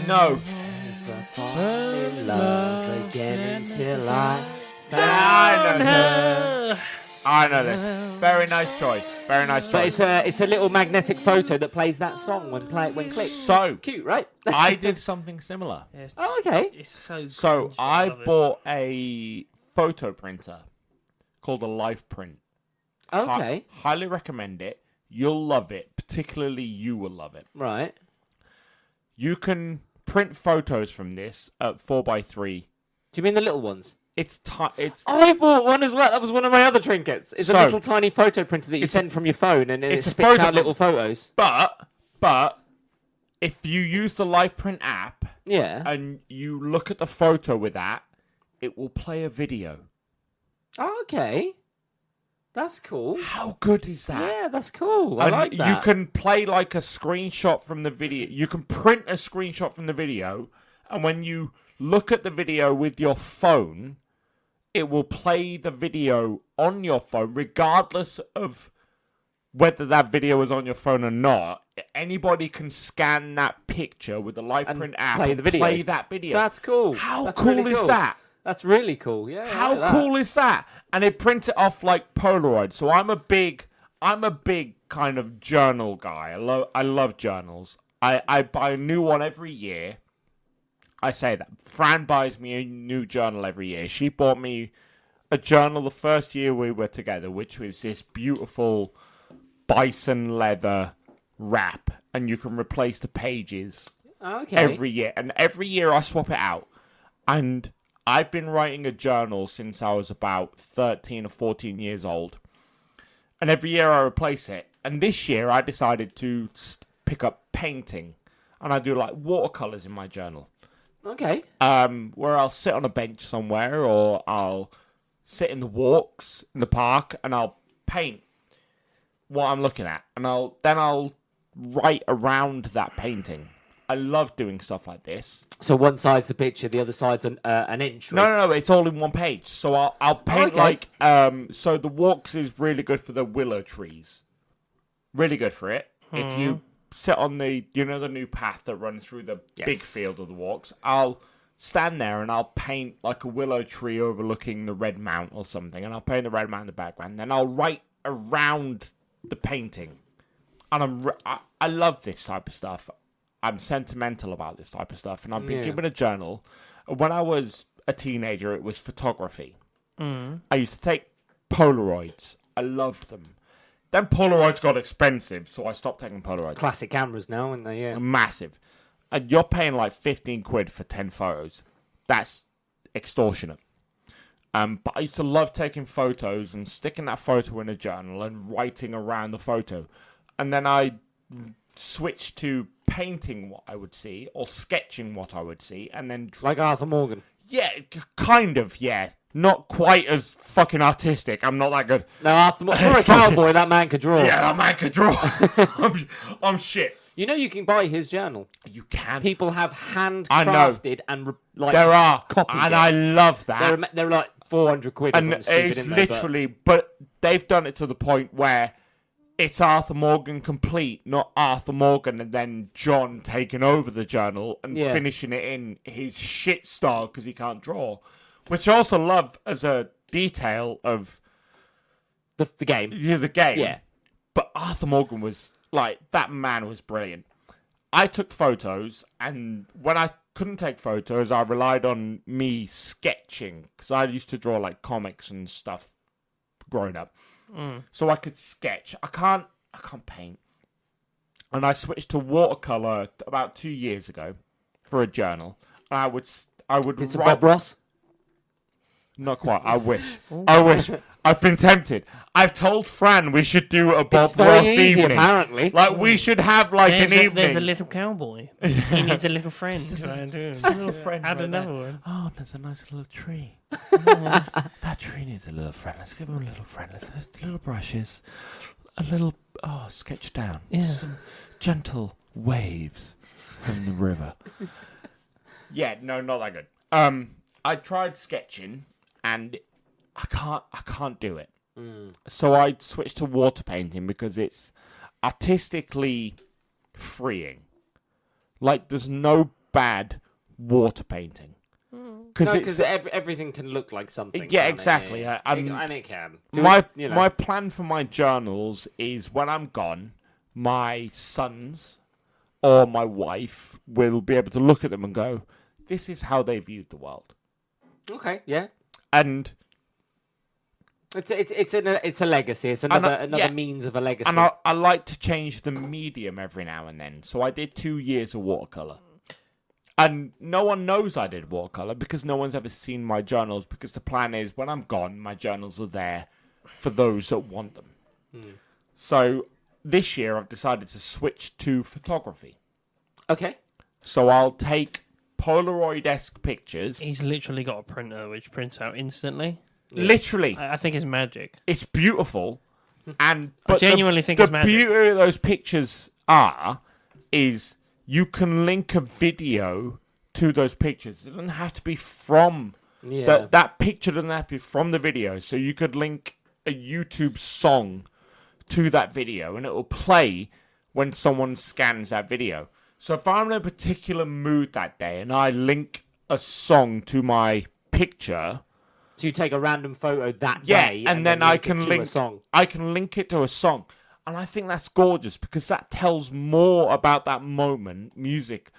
S1: No.
S3: Fall in love again until I
S1: I know this. I know this. Very nice choice. Very nice
S3: But
S1: choice.
S3: it's a little magnetic photo that plays that song when clicked.
S1: So,
S3: Cute, right?
S1: I did something similar.
S2: It's,
S3: Oh, okay.
S2: It's so.
S1: So
S2: cringy.
S1: I
S2: love it.
S1: bought a photo printer called a Life Print.
S3: Okay.
S1: Highly recommend it. You'll love it. Particularly you will love it.
S3: Right.
S1: You can print photos from this at 4x3.
S3: Do you mean the little ones?
S1: It's
S3: I bought one as well. That was one of my other trinkets. It's
S1: So-
S3: a little tiny photo printer that you
S1: It's
S3: send from your phone, and it
S1: it's a
S3: spits
S1: photo
S3: out little photos.
S1: but if you use the Life Print app
S3: Yeah.
S1: and you look at the photo with that, it will play a video.
S3: Oh, okay. That's cool.
S1: How good is that?
S3: Yeah, that's cool. I
S1: And
S3: like that.
S1: you can play like a screenshot from the video. You can print a screenshot from the video, and when you look at the video with your phone, it will play the video on your phone, regardless of whether that video is on your phone or not. Anybody can scan that picture with the Life
S3: And
S1: Print app
S3: play
S1: and
S3: the video.
S1: play that video.
S3: That's cool.
S1: How
S3: That's
S1: cool
S3: really
S1: is
S3: cool.
S1: that?
S3: That's really cool. Yeah. I
S1: How
S3: like that.
S1: cool is that? And it prints it off like Polaroid. So I'm a big kind of journal guy. I love journals. I buy a new one every year. I say that. Fran buys me a new journal every year. She bought me a journal the first year we were together, which was this beautiful bison leather wrap, and you can replace the pages
S3: Okay.
S1: every year. And every year I swap it out. And I've been writing a journal since I was about 13 or 14 years old. And every year I replace it. And this year I decided to pick up painting. And I do like watercolors in my journal.
S3: Okay.
S1: Where I'll sit on a bench somewhere, or I'll sit in the walks in the park, and I'll paint what I'm looking at. And I'll write around that painting. I love doing stuff like this.
S3: So one side's the picture, the other side's an entry.
S1: No, it's all in one page. So I'll paint
S3: okay.
S1: so the walks is really good for the willow trees. Really good for it. If you sit on the new path that runs through the big field of the walks, I'll stand there and I'll paint like a willow tree overlooking the red mount or something, and I'll paint the red mount in the background. Then I'll write around the painting, and I love this type of stuff. I'm sentimental about this type of stuff, and I've been keeping a journal. When I was a teenager, it was photography. I used to take Polaroids. I loved them. Then Polaroids got expensive, so I stopped taking Polaroids.
S3: Classic cameras now, and they
S1: Massive. And you're paying like 15 quid for 10 photos. That's extortionate. But I used to love taking photos and sticking that photo in a journal and writing around the photo. And then I switched to painting what I would see or sketching what I would see, and then
S3: like Arthur Morgan.
S1: yeah, kind of, yeah. Not quite as fucking artistic. I'm not that good.
S3: No, Arthur Morgan. For a cowboy, that man could draw.
S1: Yeah, that man could draw. I'm shit.
S3: You know, you can buy his journal.
S1: You can.
S3: People have
S1: I know.
S3: handcrafted and like
S1: There are,
S3: copied
S1: and
S3: it.
S1: I love that.
S3: They're like 400 quid. Or
S1: And
S3: something stupid,
S1: it's
S3: isn't they?
S1: literally, but they've done it to the point where it's Arthur Morgan complete, not Arthur Morgan and then John taking over the journal and finishing it in his shit style because he can't draw. Which I also love as a detail of
S3: the game.
S1: Yeah, the game.
S3: Yeah.
S1: But Arthur Morgan was, like, that man was brilliant. I took photos, and when I couldn't take photos, I relied on me sketching, because I used to draw, like, comics and stuff growing up. So I could sketch. I can't paint. And I switched to watercolor about 2 years ago for a journal. And I would
S3: Did some
S1: write...
S3: Bob Ross?
S1: Not quite. I wish. I wish. I've been tempted. I've told Fran we should do a Bob
S3: It's very
S1: Ross
S3: easy,
S1: evening.
S3: apparently.
S1: Like, we should have, like, an evening.
S2: There's a little cowboy. He needs a little friend.
S1: a little friend.
S2: Add
S1: right
S2: another
S1: there.
S2: one.
S1: Oh, there's a nice little tree. That tree needs a little friend. Let's give him a little friend. Let's have little brushes. A little, sketch down.
S2: Yeah.
S1: Some gentle waves from the river. Yeah, no, not that good. I tried sketching, and I can't do it. So I switched to water painting because it's artistically freeing. Like, there's no bad water painting.
S3: Because everything can look like something.
S1: Yeah,
S3: can't it?
S1: exactly.
S3: And it can.
S1: My plan for my journals is when I'm gone, my sons or my wife will be able to look at them and go, this is how they viewed the world.
S3: Okay, yeah.
S1: And
S3: It's a legacy. It's another means of a legacy.
S1: And I like to change the medium every now and then. So I did 2 years of watercolor. And no one knows I did watercolor because no one's ever seen my journals, because the plan is when I'm gone, my journals are there for those that want them. So this year I've decided to switch to photography.
S3: Okay.
S1: So I'll take Polaroid-esque pictures.
S2: He's literally got a printer which prints out instantly.
S1: Literally.
S2: I think it's magic.
S1: It's beautiful. But
S2: I genuinely think it's magic.
S1: The beauty of those pictures is you can link a video to those pictures. It doesn't have to be from... That picture doesn't have to be from the video. So you could link a YouTube song to that video, and it will play when someone scans that video. So if I'm in a particular mood that day, and I link a song to my picture...
S3: So you take a random photo that day,
S1: and then I can link
S3: a song.
S1: I can link it to a song, and I think that's gorgeous because that tells more about that moment. Music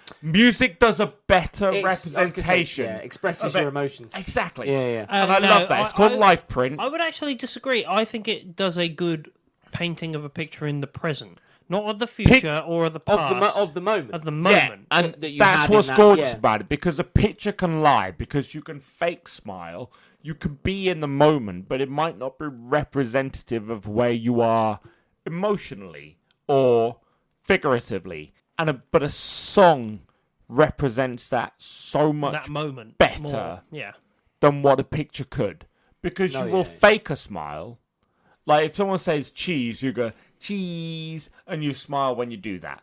S1: does a better representation.
S3: Expresses your emotions.
S1: Exactly.
S3: Yeah.
S1: And I love that. It's called live print.
S2: I would actually disagree. I think it does a good painting of a picture in the present, not of the future or of the past.
S3: Of the moment.
S2: Of the moment.
S1: Yeah, and
S3: that you
S1: that's
S3: had
S1: what's
S3: in that,
S1: gorgeous
S3: yeah.
S1: about it, because a picture can lie, because you can fake smile, you can be in the moment, but it might not be representative of where you are emotionally or figuratively. But a song represents that so much
S2: that moment
S1: better
S2: more. Yeah.
S1: than what a picture could, because you will fake a smile. Like if someone says cheese, you go cheese, and you smile when you do that.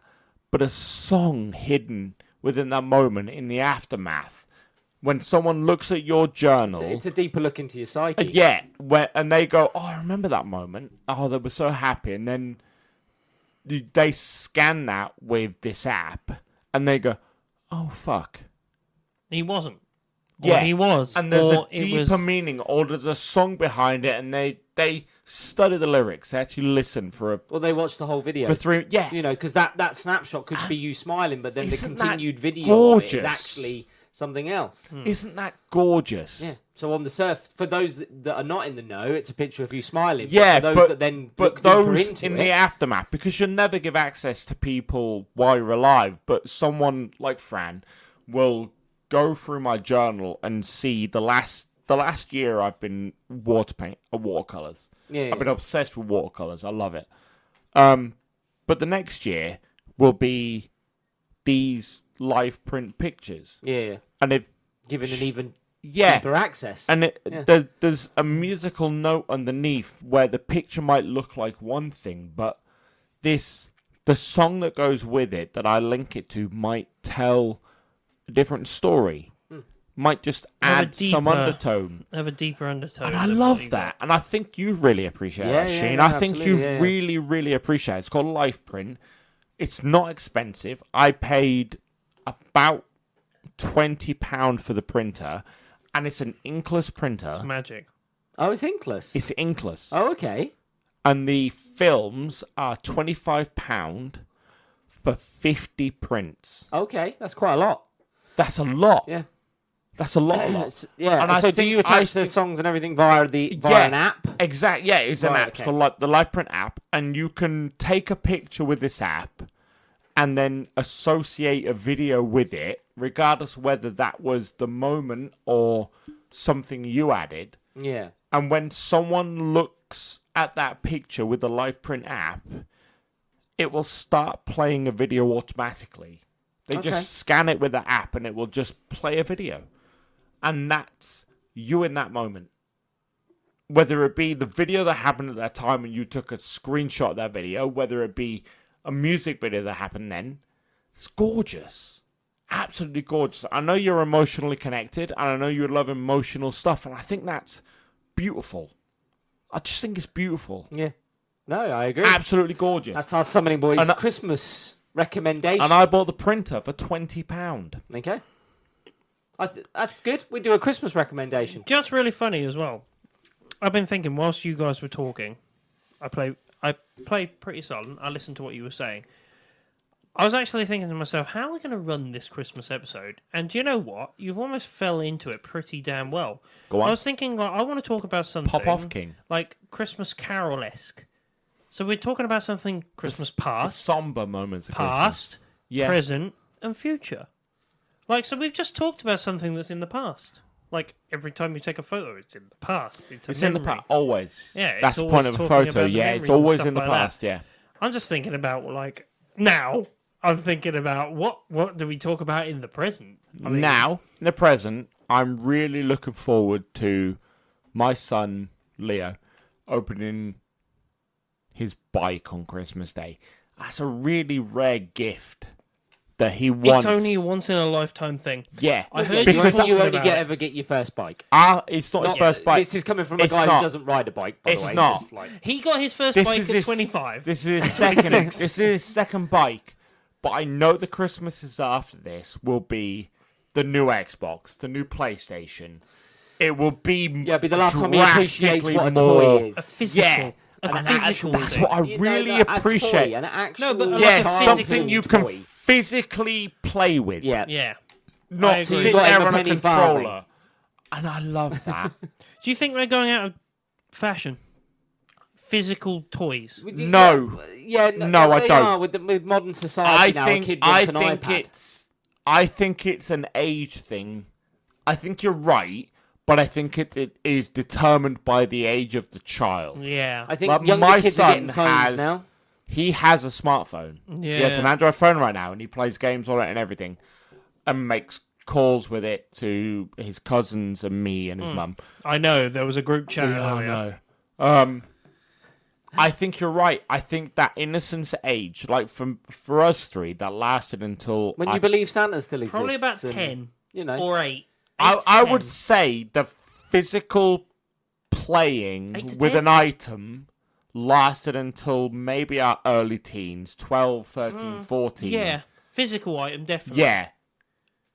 S1: But a song hidden within that moment, in the aftermath, when someone looks at your journal,
S3: it's a deeper look into your psyche.
S1: And they go, "Oh, I remember that moment. Oh, they were so happy." And then they scan that with this app, and they go, "Oh, fuck,
S2: he wasn't."
S1: Yeah,
S2: he was.
S1: And there's
S2: or
S1: a deeper meaning, or there's a song behind it, and they study the lyrics. They actually listen for
S3: they watch the whole video.
S1: for 3. Yeah,
S3: You know, because that snapshot could be you smiling, but then the
S1: Isn't that
S3: continued video
S1: gorgeous?
S3: is actually something else.
S1: Isn't that gorgeous?
S3: Yeah. So on the surf, for those that are not in the know, it's a picture of you smiling.
S1: Yeah,
S3: but for those that then look deeper
S1: those
S3: into
S1: in
S3: it,
S1: the aftermath, because you'll never give access to people while you're alive, but someone like Fran will go through my journal and see the last year I've been watercolors.
S3: Yeah.
S1: I've been obsessed with watercolors. I love it. But the next year will be these live print pictures.
S3: Yeah.
S1: And if
S3: Given an even
S1: yeah,
S3: deeper access.
S1: and there's a musical note underneath where the picture might look like one thing, but the song that goes with it that I link it to might tell a different story. might just
S2: Have a
S1: add some
S2: deeper-
S1: undertone.
S2: Have a deeper undertone.
S1: And I
S2: than what
S1: love
S2: you
S1: that. And I think you really appreciate
S3: Yeah,
S1: that,
S3: yeah,
S1: Shane.
S3: yeah,
S1: I think you
S3: absolutely, yeah.
S1: really, really appreciate it. It's called Life Print. It's not expensive. I paid about £20 for the printer, and it's an inkless printer.
S2: It's magic.
S3: Oh, it's inkless.
S1: It's inkless.
S3: Oh, okay.
S1: And the films are £25 for 50 prints.
S3: Okay, that's quite a lot.
S1: That's a lot.
S3: Yeah.
S1: That's a lot.
S3: Yeah.
S1: And I
S3: so do
S1: think-
S3: you attach
S1: I
S3: the
S1: think-
S3: songs and everything via
S1: Yeah.
S3: an app?
S1: Exactly. Yeah, it's an
S3: Right,
S1: app.
S3: okay.
S1: So like the Life Print app, and you can take a picture with this app and then associate a video with it, regardless whether that was the moment or something you added.
S3: Yeah.
S1: And when someone looks at that picture with the Life Print app, it will start playing a video automatically. They
S3: Okay.
S1: just scan it with the app and it will just play a video. And that's you in that moment. Whether it be the video that happened at that time and you took a screenshot of that video, whether it be a music video that happened then, it's gorgeous. Absolutely gorgeous. I know you're emotionally connected and I know you love emotional stuff, and I think that's beautiful. I just think it's beautiful.
S3: Yeah. No, I agree.
S1: Absolutely gorgeous.
S3: That's our Summoning Boys
S1: And I-
S3: Christmas recommendation.
S1: And I bought the printer for £20.
S3: Okay. That's good. We do a Christmas recommendation.
S2: Just really funny as well. I've been thinking whilst you guys were talking, I play pretty solid. I listened to what you were saying. I was actually thinking to myself, how are we going to run this Christmas episode? And do you know what? You've almost fell into it pretty damn well.
S1: Go on.
S2: I was thinking, like, I want to talk about something
S1: Pop off, King.
S2: like Christmas Carol-esque. So we're talking about something Christmas
S1: The
S2: past,
S1: somber moments of
S2: past,
S1: Christmas. Yeah.
S2: present, and future. Like, so we've just talked about something that's in the past. Like, every time you take a photo, it's in the past.
S1: It's in the
S2: memory.
S1: past. Always.
S2: Yeah,
S1: That's
S2: it's
S1: the point
S2: always
S1: of a
S2: talking
S1: photo.
S2: about the
S1: Yeah,
S2: memories
S1: it's
S2: and
S1: always
S2: stuff
S1: in the
S2: like that.
S1: past. Yeah.
S2: I'm just thinking about, like, now, I'm thinking about what do we talk about in the present? I mean,
S1: Now, in the present, I'm really looking forward to my son, Leo, opening his bike on Christmas Day. That's a really rare gift that he wants.
S2: it's only a once in a lifetime thing.
S1: Yeah.
S2: I heard
S1: because
S2: you
S3: you only
S2: about
S3: get
S2: it.
S3: ever get your first bike.
S1: it's not his first
S3: Yeah,
S1: bike.
S3: This is coming from a
S1: It's
S3: guy
S1: not.
S3: who doesn't ride a bike, by
S1: It's
S3: the way.
S1: not.
S3: Just like-
S2: He got his first
S1: This
S2: bike
S1: is
S2: at
S1: his-
S2: 25.
S1: This is his second. This is his second bike, but I know the Christmases after this will be the new Xbox, the new PlayStation. It will be
S3: Yeah, be the last time he appreciates
S1: drastically
S3: what a
S1: more.
S3: toy
S2: a
S3: is.
S2: physical.
S1: Yeah.
S2: A
S1: And
S2: physical
S1: that's
S2: thing.
S1: what I
S3: You know,
S1: really
S3: a toy,
S1: appreciate.
S3: an actual
S2: No, but like
S1: Yeah,
S2: a
S1: something
S2: physical
S1: you can
S3: toy.
S1: physically play with.
S3: Yeah.
S2: Yeah. I
S1: Not
S2: agree.
S1: sit
S3: You got
S1: there
S3: him a
S1: on a
S3: penny
S1: controller.
S3: farthing.
S1: And I love that.
S2: Do you think we're going out of fashion? Physical toys.
S1: No.
S3: Yeah,
S1: No, I
S3: they
S1: don't.
S3: are with modern society now. A kid wants an iPad.
S1: I think it's an age thing. I think you're right, but I think it is determined by the age of the child.
S2: Yeah.
S3: I think
S1: Like,
S3: younger
S1: my
S3: kids are getting
S1: son
S3: phones
S1: has-
S3: now.
S1: He has a smartphone. He has
S2: Yeah.
S1: an Android phone right now, and he plays games on it and everything, and makes calls with it to his cousins and me and his mum.
S2: I know, there was a group chat earlier.
S1: I think you're right. I think that innocence age, like for us three, that lasted until
S3: When you believe Santa still exists.
S2: Probably about
S3: and,
S2: 10
S3: You know.
S2: or 8.
S1: I would say the physical playing
S2: 8 to
S1: with
S2: 10?
S1: an item lasted until maybe our early teens, 12, 13, 14.
S2: Yeah. Physical item, definitely.
S1: Yeah.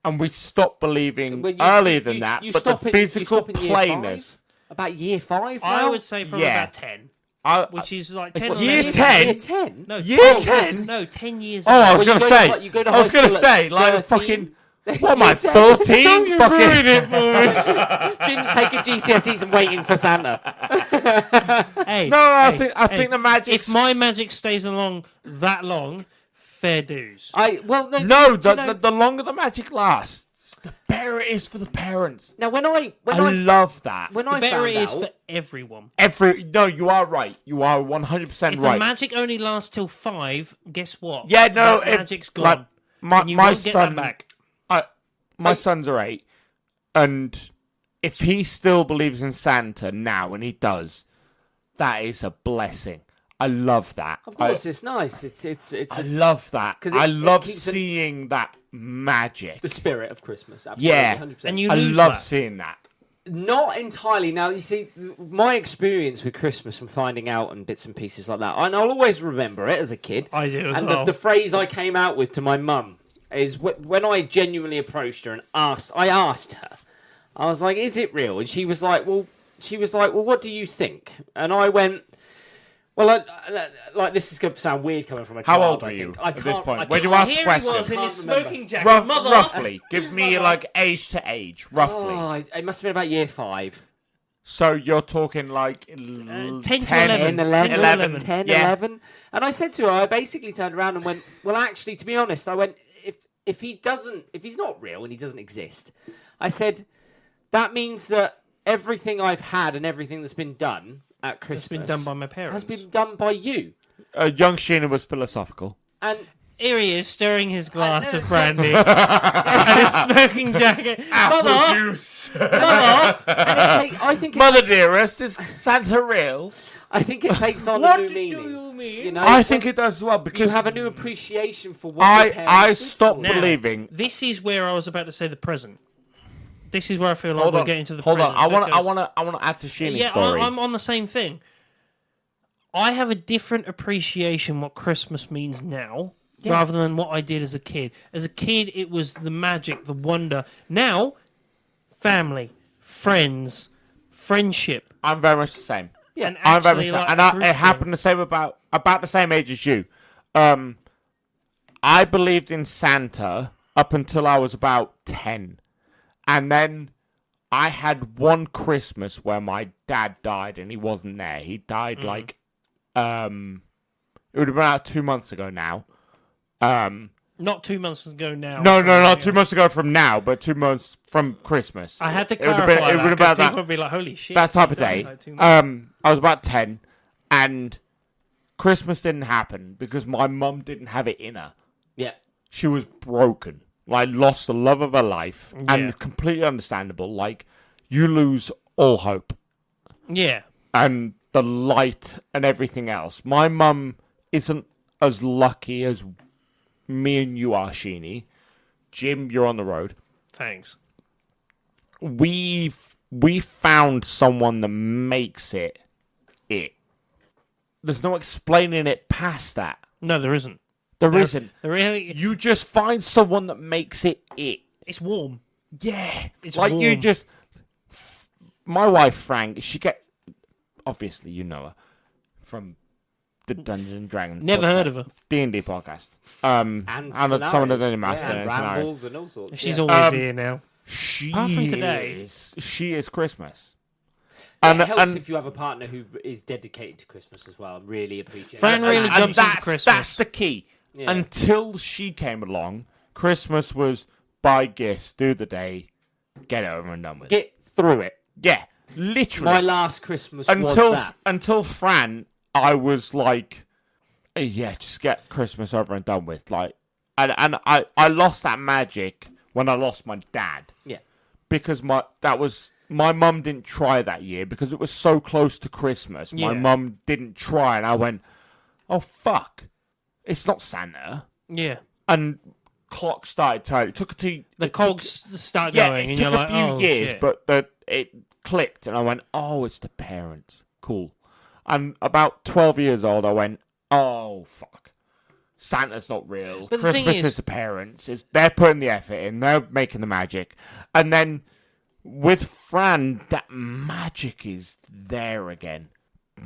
S1: And we stopped believing
S3: When you-
S1: earlier than
S3: you-
S1: that,
S3: you
S1: but the
S3: stop it- you
S1: physical
S3: stop in year
S1: plainness.
S3: About year 5 now?
S2: I would say probably
S1: Yeah.
S2: about 10.
S1: I,
S2: Which is like 10
S1: What,
S2: or
S1: year
S2: 11.
S1: 10?
S3: Year 10?
S2: No,
S1: Year
S2: 10
S1: 10?
S2: No, 10 years
S1: oh, I was
S3: Well,
S1: going
S3: you
S1: to
S3: go
S1: say.
S3: to- you go to
S1: I was
S3: high
S1: going to
S3: school at
S1: say, like,
S3: 13?
S1: fucking. What am I,
S3: Year 10?
S1: 13? Fucking.
S3: Jim's taking GCSEs and waiting for Santa.
S2: Hey,
S1: No, I
S2: hey,
S1: think the magic.
S2: if my magic stays along that long, fair dues.
S1: No,
S3: Do you know-
S1: the longer the magic lasts, the better it is for the parents.
S3: Now, when I
S1: love that.
S3: when
S2: The
S3: I
S2: better
S3: found
S2: it is
S3: out,
S2: for everyone.
S1: No, you are right. You are 100%
S2: If
S1: right.
S2: the magic only lasts till 5, guess what?
S1: Yeah, no,
S2: That
S1: if-
S2: magic's
S1: like,
S2: gone.
S1: my
S2: and you
S1: my
S2: won't get
S1: son,
S2: that back.
S1: my sons are 8, and if he still believes in Santa now, and he does, that is a blessing. I love that.
S3: Of course, it's nice.
S1: I love that.
S3: 'Cause
S1: I
S3: it
S1: love
S3: keeps
S1: seeing that magic.
S3: the spirit of Christmas. Absolutely,
S1: Yeah.
S3: 100%.
S2: And you
S1: I
S2: lose
S1: love
S2: that.
S1: seeing that.
S3: Not entirely. Now, you see, my experience with Christmas and finding out and bits and pieces like that, and I'll always remember it as a kid.
S2: I do as
S3: and
S2: well.
S3: the phrase I came out with to my mum is when I genuinely approached her and I asked her, I was like, "Is it real?" And she was like, "Well, what do you think?" And I went, "Well, like this is going to sound weird coming from a child."
S1: How old were
S3: I
S1: you
S3: think. I
S1: at this
S3: can't-
S1: point?
S3: I
S1: When you
S3: can't-
S1: asked the
S2: Here
S1: question.
S2: he was in
S3: Can't
S2: his
S3: remember.
S2: smoking jacket. Mother.
S1: Roughly. Give me like age to age. Roughly.
S3: Oh, it must have been about year 5.
S1: So you're talking like
S2: 10 to
S3: 10,
S2: 11.
S3: 11,
S2: 11.
S3: 10,
S1: Yeah.
S3: 11. And I said to her, I basically turned around and went, well, actually, to be honest, I went, if he's not real and he doesn't exist, I said, that means that everything I've had and everything that's been done at Christmas
S2: It's been done by my parents.
S3: has been done by you.
S1: young Sheena was philosophical.
S3: And
S2: Here he is, stirring his glass
S3: know,
S2: of brandy and his smoking jacket. Mother,
S1: Juice.
S3: I think
S1: Mother dearest, is Santa real?
S3: I think it takes on
S1: What
S3: a new
S1: do
S3: meaning.
S2: you mean?
S3: You know,
S1: I think it does as well
S3: you
S1: because
S3: have a new appreciation for what your parents
S1: I
S3: did
S1: stopped
S3: for you.
S2: Now,
S1: believing.
S2: This is where I was about to say the present. This is where I feel like
S1: Hold
S2: we're
S1: on,
S2: getting to the
S1: hold
S2: present.
S1: on. I
S2: because-
S1: want to add to Sheena's
S2: Yeah,
S1: story.
S2: I'm on the same thing. I have a different appreciation what Christmas means now rather than what I did as a kid. As a kid, it was the magic, the wonder. Now, family, friends, friendship.
S1: I'm very much the same.
S2: Yeah, and
S1: I'm very much
S2: actually,
S1: the same.
S2: like,
S1: And
S2: a group
S1: it happened the same about the same age as you. I believed in Santa up until I was about 10. And then I had one Christmas where my dad died and he wasn't there. He died like it would have been about 2 months ago now.
S2: Not 2 months ago now.
S1: No, not 2 months ago from now, but 2 months from Christmas.
S2: I had to
S1: It would have
S2: clarify
S1: been- it
S2: that
S1: would have
S2: 'cause
S1: been
S2: people
S1: that-
S2: would be like, holy shit.
S1: that type of
S2: you died
S1: day.
S2: like 2 months.
S1: I was about 10, and Christmas didn't happen because my mum didn't have it in her.
S3: Yeah.
S1: She was broken, like lost the love of her life,
S2: Yeah.
S1: and completely understandable. Like you lose all hope
S2: Yeah.
S1: and the light and everything else. My mum isn't as lucky as me and you are, Sheeny. Jim, you're on the road.
S2: Thanks.
S1: We found someone that makes it. There's no explaining it past that.
S2: No, there isn't.
S1: There isn't.
S2: There really,
S1: You just find someone that makes it.
S2: it's warm.
S1: Yeah.
S2: It's
S1: like you
S2: warm.
S1: just. My wife, Frank, obviously, you know her from the Dungeons and Dragons.
S2: Never heard of her.
S1: D&D podcast.
S3: And
S1: some of the
S3: scenarios.
S1: master
S3: and
S1: scenarios.
S3: rambles and all sorts.
S2: She's
S3: yeah.
S2: always here now.
S1: She
S2: Apart from today.
S1: She is Christmas.
S3: It helps if you have a partner who is dedicated to Christmas as well. Really appreciate
S2: Fran
S3: it.
S2: really
S1: and
S2: jumps into
S1: that's,
S2: Christmas.
S1: That's the key.
S3: Yeah.
S1: Until she came along, Christmas was buy gifts, do the day, get it over and done with.
S3: Get through it.
S1: Yeah, literally.
S3: My last Christmas was that.
S1: Until Fran, I was like, yeah, just get Christmas over and done with. Like, and I lost that magic when I lost my dad.
S3: Yeah.
S1: Because my mum didn't try that year because it was so close to Christmas. My
S2: Yeah.
S1: mum didn't try, and I went, oh fuck, it's not Santa.
S2: Yeah.
S1: And clock started turning. It took
S2: The cogs start
S1: yeah,
S2: going,
S1: it
S2: and
S1: took
S2: you're like,
S1: a few
S2: oh,
S1: years,
S2: shit.
S1: but it clicked, and I went, oh, it's the parents. Cool. And about 12 years old, I went, oh fuck, Santa's not real.
S2: But the thing
S1: Christmas is the parents. They're putting the effort in. They're making the magic, and then. With Fran, that magic is there again.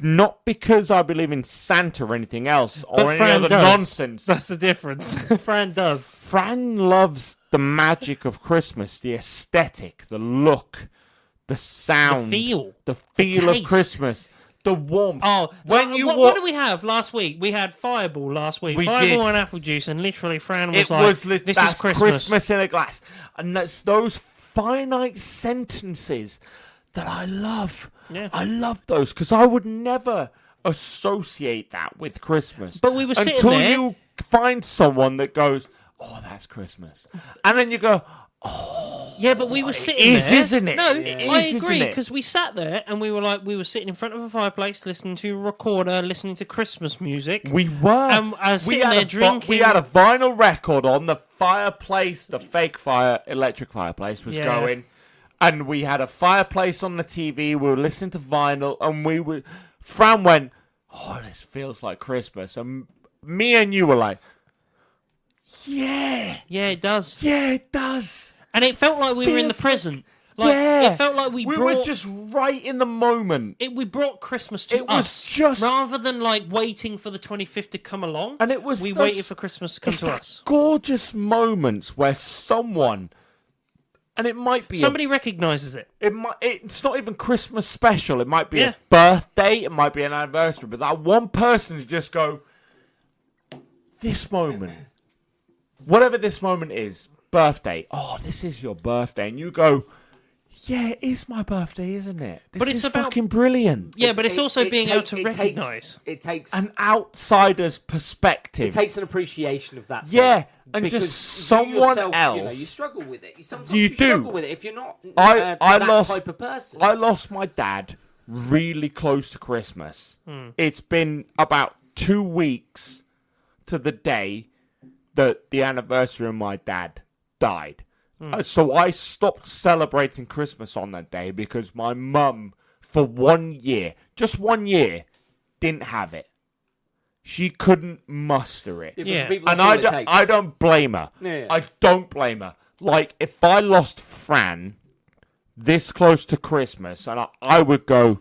S1: Not because I believe in Santa or anything else or
S2: But
S1: any
S2: Fran
S1: other
S2: does.
S1: nonsense.
S2: That's the difference. Fran does.
S1: Fran loves the magic of Christmas, the aesthetic, the look, the sound,
S2: The feel.
S1: the feel of
S2: taste.
S1: Christmas, the warmth.
S2: Oh,
S1: When you
S2: what
S1: walk-
S2: did we have last week? We had Fireball last week.
S1: We
S2: Fireball
S1: did.
S2: and apple juice, and literally Fran was
S1: It
S2: like,
S1: was
S2: "This
S1: that's
S2: is Christmas."
S1: in a glass, and that's those finite sentences that I love.
S2: Yeah.
S1: I love those because I would never associate that with Christmas.
S2: But we were sitting
S1: until
S2: there-
S1: you find someone that goes, "Oh, that's Christmas," and then you go,
S2: Yeah, but we were sitting
S1: is,
S2: there.
S1: isn't it?
S2: No,
S1: It
S2: I
S1: is,
S2: agree,
S1: isn't it?
S2: because we sat there and we were sitting in front of a fireplace, listening to a recorder, listening to Christmas music.
S1: We were.
S2: And I was
S1: we
S2: sitting
S1: had
S2: there
S1: a
S2: drinking.
S1: We had a vinyl record on the fireplace. The fake electric fireplace was going, and we had a fireplace on the TV. We were listening to vinyl, and Fran went, "Oh, this feels like Christmas," and me and you were like, "Yeah,
S2: Yeah, it does.
S1: yeah, it does."
S2: And it felt like we were in the
S1: Feels
S2: present.
S1: Yeah,
S2: It felt like we
S1: were
S2: brought
S1: just right in the moment.
S2: we brought Christmas to
S1: It was
S2: us.
S1: just-
S2: rather than like waiting for the 25th to come along.
S1: And it was
S2: we
S1: those-
S2: waited for Christmas to come
S1: It's
S2: to
S1: that
S2: us.
S1: gorgeous moments where someone, and it might be
S2: Somebody recognises it.
S1: it's not even Christmas special. It might be
S2: Yeah.
S1: a birthday. It might be an anniversary. But that one person to just go, this moment, whatever this moment is, birthday. Oh, this is your birthday, and you go, yeah, it is my birthday, isn't it? This
S2: But it's
S1: is
S2: about-
S1: fucking brilliant.
S2: Yeah, but it's also being able to
S3: it
S2: recognise.
S3: It takes
S1: An outsider's perspective.
S3: it takes an appreciation of that.
S1: Yeah,
S3: thing,
S1: and
S3: because
S1: just someone
S3: yourself,
S1: else.
S3: you struggle with it. Sometimes
S1: You
S3: you
S1: do.
S3: struggle with it if you're not
S1: I
S3: that
S1: lost-
S3: type of person.
S1: I lost my dad really close to Christmas. It's been about 2 weeks to the day that the anniversary of my dad died. So I stopped celebrating Christmas on that day because my mum, for 1 year, just 1 year, didn't have it. She couldn't muster it.
S3: but
S2: Yeah.
S3: people
S1: And
S3: see what it takes.
S1: I don't blame her.
S3: Yeah.
S1: I don't blame her. Like, if I lost Fran this close to Christmas, and I would go,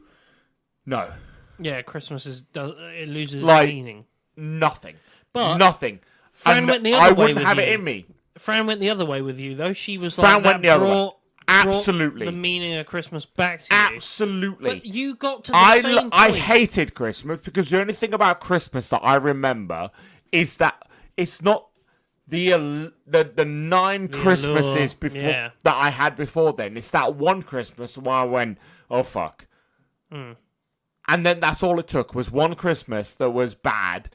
S1: no,
S2: Yeah, Christmas it loses
S1: Like-
S2: meaning.
S1: nothing.
S2: But
S1: nothing.
S2: Fran
S1: And
S2: went the
S1: I
S2: other way
S1: wouldn't
S2: with
S1: have
S2: you.
S1: it in me.
S2: Fran went the other way with you, though. She was
S1: Fran
S2: like,
S1: went
S2: that
S1: the other way.
S2: brought
S1: Absolutely.
S2: the meaning of Christmas back to you.
S1: Absolutely.
S2: But you got to the same point.
S1: I hated Christmas because the only thing about Christmas that I remember is that it's not the 9 Christmases
S2: allure,
S1: before
S2: yeah.
S1: that I had before then. It's that one Christmas where I went, oh fuck. And then that's all it took was one Christmas that was bad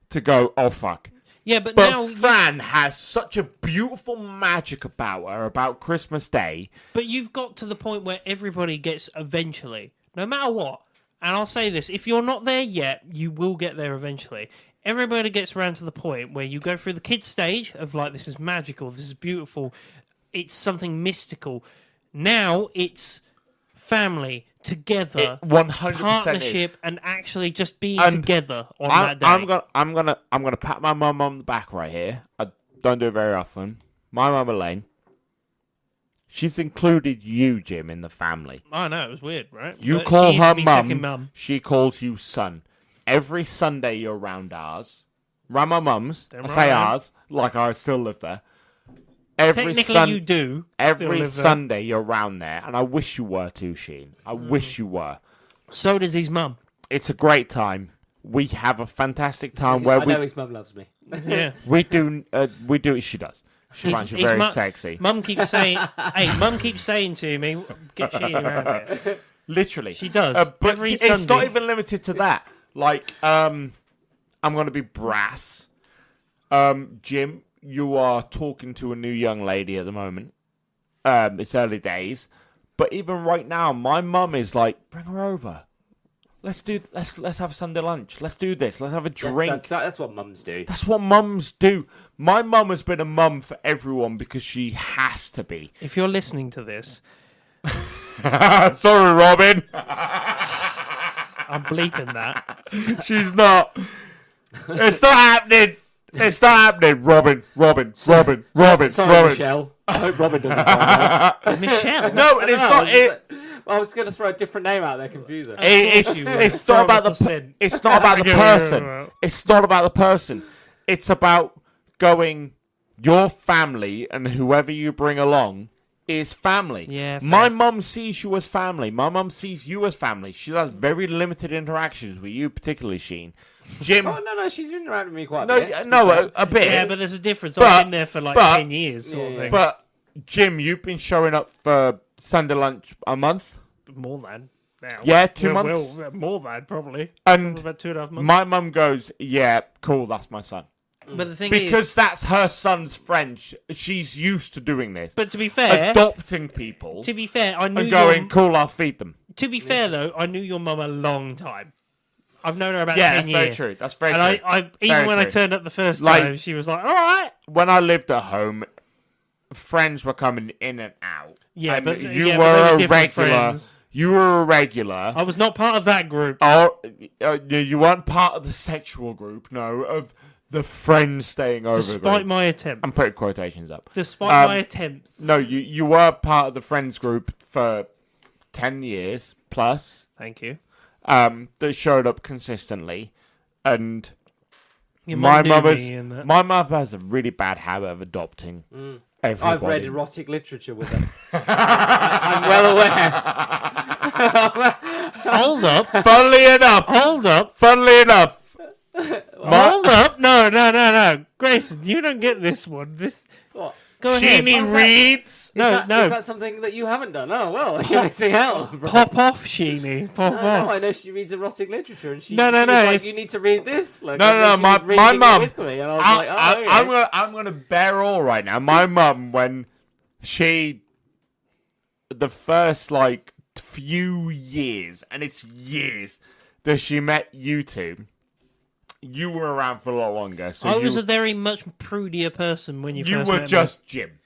S1: to go, oh fuck.
S2: Yeah, but
S1: But
S2: now...
S1: Fran has such a beautiful magic about her, about Christmas Day.
S2: But you've got to the point where everybody gets eventually, no matter what. And I'll say this, if you're not there yet, you will get there eventually. Everybody gets around to the point where you go through the kid stage of like, this is magical, this is beautiful, it's something mystical. Now it's family, together,
S1: 100%
S2: partnership, and actually just being
S1: And
S2: together on
S1: I'm,
S2: that day.
S1: I'm gonna pat my mum on the back right here. I don't do it very often. My mum Elaine. She's included you, Jim, in the family.
S2: I know, it was weird, right?
S1: You
S2: But
S1: call
S2: she used
S1: her
S2: to be second
S1: mum. She calls you son. Every Sunday you're round ours. Round my mum's.
S2: Damn
S1: I say
S2: right.
S1: ours, like I still live there. Every
S2: Technically, you do. still
S1: Every
S2: live there.
S1: Sunday you're round there, and I wish you were too, Sheen. I wish you were.
S2: So does his mum.
S1: It's a great time. We have a fantastic time where
S3: I know his mum loves me.
S2: Yeah.
S1: we do. She does. She finds you
S2: His
S1: very
S2: mu-
S1: sexy.
S2: Mum keeps saying, "Hey, Mum keeps saying to me, get Sheen around here."
S1: Literally,
S2: She does.
S1: But
S2: Every
S1: it's not
S2: Sunday.
S1: even limited to that. Like, I'm going to be brass. Jim, you are talking to a new young lady at the moment. It's early days, but even right now, my mum is like, bring her over. Let's have Sunday lunch. Let's do this. Let's have a drink.
S3: That's what mums do.
S1: That's what mums do. My mum has been a mum for everyone because she has to be.
S2: If you're listening to this,
S1: Sorry, Robin.
S2: I'm bleeping that.
S1: She's not. It's not happening. It's not happening. Robin.
S3: Sorry,
S1: Robin.
S3: Michelle. I hope Robin doesn't find out.
S2: Michelle.
S1: No, and it's not.
S3: I was going to throw a different name out there, confuse her.
S1: It's not about the. It's not about the person. It's not about the person. It's about going. Your family and whoever you bring along is family.
S2: Yeah, fair.
S1: My mum sees you as family. My mum sees you as family. She has very limited interactions with you, particularly Sheen. Jim.
S3: Oh, no, she's been around with me quite a bit.
S1: A bit.
S2: Yeah, but there's a difference.
S1: But-
S2: I've been there for like
S1: but-
S2: 10 years, sort of thing.
S1: But Jim, you've been showing up for Sunday lunch a month.
S2: More than now.
S1: Yeah, 2 months.
S2: More than probably.
S1: And
S2: About 2.5 months.
S1: my mum goes, yeah, cool, that's my son.
S2: But the thing
S1: because that's her son's friend. She's used to doing this.
S2: But to be fair,
S1: adopting people.
S2: To be fair, I knew
S1: and going, cool, I'll feed them.
S2: To be fair, though, I knew your mum a long time. I've known her about 10
S1: that's
S2: years.
S1: very true. That's very
S2: true.
S1: true.
S2: Even when I turned up the first time, she was like, all right.
S1: When I lived at home, friends were coming in and out.
S2: Yeah,
S1: and
S2: but
S1: you
S2: were
S1: a regular.
S2: Friends.
S1: You were a regular.
S2: I was not part of that group.
S1: You weren't part of the sexual group, no, of the friends staying over.
S2: Despite my attempts.
S1: I'm putting quotations up.
S2: Despite my attempts.
S1: No, you were part of the friends group for 10 years plus.
S2: Thank you.
S1: That showed up consistently. And
S2: my
S1: mother has a really bad habit of adopting everybody.
S3: I've read erotic literature with her. I'm well aware.
S2: Hold up.
S1: Funnily enough.
S2: Hold up.
S1: Funnily enough.
S2: Hold up. No. Grayson, you don't get this one.
S3: What?
S2: Go ahead.
S1: Sheeny reads.
S3: Is that something that you haven't done? Oh, well, you're missing out.
S2: Pop off, Sheeny. Pop off.
S3: No, I know she reads erotic literature, and she
S2: No,
S3: was like, you need to read this. Like,
S1: no, my mum.
S3: With me, and I was like, oh, okay.
S1: I'm gonna bear all right now. My mum, when the first few years, and it's years, that she met you two. You were around for a lot longer. So
S2: I was a very much prudier person when you first met me.
S1: You were just Jim.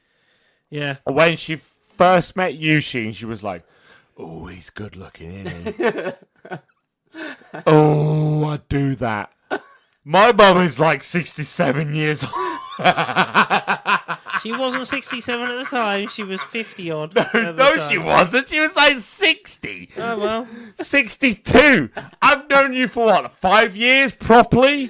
S2: Yeah.
S1: When she first met you, she was like, oh, he's good looking, isn't he? Oh, I'd do that. My mum is 67 years old.
S2: She wasn't 67 at the time. She was 50 odd.
S1: No, she wasn't. She was 60.
S2: Oh, well.
S1: 62. I've known you for what, 5 years properly?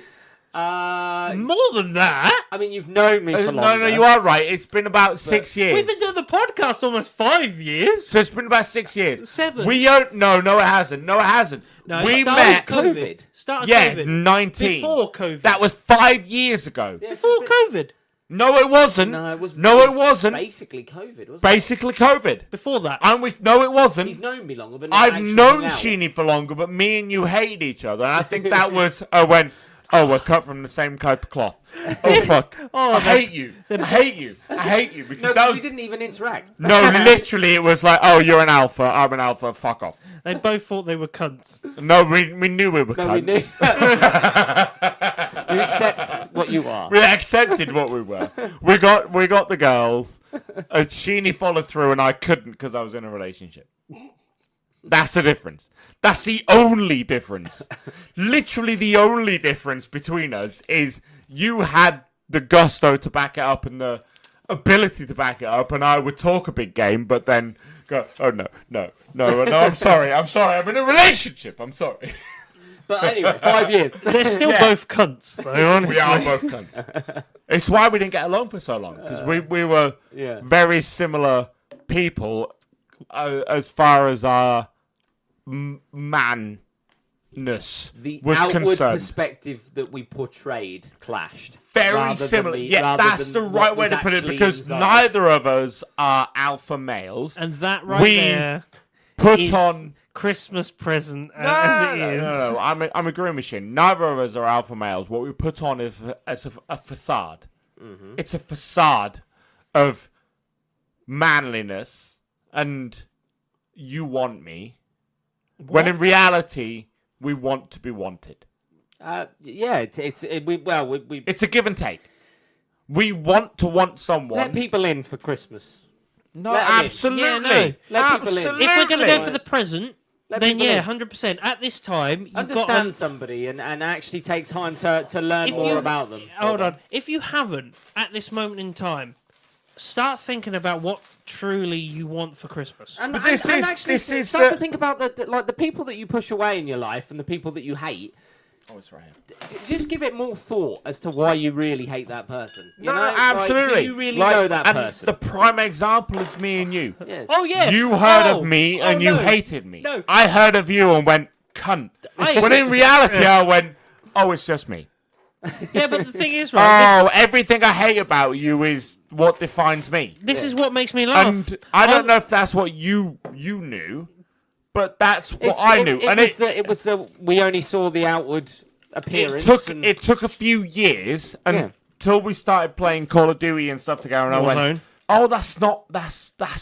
S2: More than that.
S3: I mean, you've known me for longer.
S1: No, you are right. It's been about 6 years.
S2: We've been doing the podcast almost 5 years.
S1: So it's been about 6 years.
S2: 7.
S1: We don't. No, it hasn't. No, it hasn't.
S2: No,
S1: we
S2: met.
S3: COVID.
S2: Start of
S1: yeah,
S2: COVID.
S1: 19.
S2: Before COVID.
S1: That was 5 years ago.
S3: Yeah,
S2: Before COVID.
S1: No, it wasn't.
S3: No, it
S1: wasn't.
S3: Basically COVID, wasn't
S1: Basically COVID.
S2: Before that.
S1: No, it wasn't.
S3: He's known me longer, but
S1: I've known Sheeny for longer, but me and you hate each other. And I think that was we're cut from the same type of cloth. Oh, fuck. I hate you. I hate you. Because
S3: we didn't even interact.
S1: No, literally, it was like, oh, you're an alpha, I'm an alpha, fuck off.
S2: They both thought they were cunts.
S1: No, we knew we were cunts.
S3: We knew. You accept what you are.
S1: We accepted what we were. We got the girls. Sheeny followed through, and I couldn't because I was in a relationship. That's the difference. That's the only difference. Literally the only difference between us is you had the gusto to back it up and the ability to back it up, and I would talk a big game, but then go, oh, no, I'm sorry, I'm in a relationship, I'm sorry.
S3: But anyway, 5 years.
S2: They're still both cunts, though, honestly.
S1: We are both cunts. It's why we didn't get along for so long, because we were very similar people as far as our manness
S3: the
S1: was
S3: outward
S1: concerned.
S3: Perspective that we portrayed clashed.
S1: Very similar. That's the right way to put it, because neither of us are alpha males.
S2: And that there
S1: put
S2: is
S1: on
S2: Christmas present as it is.
S1: No. I'm agreeing with you. Neither of us are alpha males. What we put on is a facade. Mm-hmm. It's a facade of manliness and you want me. What? When in reality, we want to be wanted.
S3: It's
S1: a give and take. We want to want someone.
S3: Let people in for Christmas.
S1: No, absolutely.
S2: Yeah, no.
S3: Let people in.
S2: If we're going to go for the present, then 100%. At this time, you've
S3: understand
S2: got
S3: somebody and actually take time to learn more about them.
S2: Hold on. If you haven't, at this moment in time, start thinking about what truly you want for Christmas.
S3: And start to think about the people that you push away in your life and the people that you hate.
S1: Oh, it's right.
S3: Just give it more thought as to why you really hate that person.
S1: No, absolutely.
S3: Do you really know that person?
S1: The prime example is me and you.
S3: Yeah.
S2: Oh, yeah.
S1: You heard of me and you hated me.
S2: No.
S1: I heard of you and went, cunt. When in reality, I went, oh, it's just me.
S2: Yeah, but the thing is, right?
S1: Oh, everything I hate about you is what defines me.
S2: This is what makes me laugh.
S1: And I don't know if that's what you knew, but that's what I knew.
S3: We only saw the outward appearance.
S1: It took a few years, and until we started playing Call of Duty and stuff together, and I went,
S2: Warzone.
S1: "Oh, that's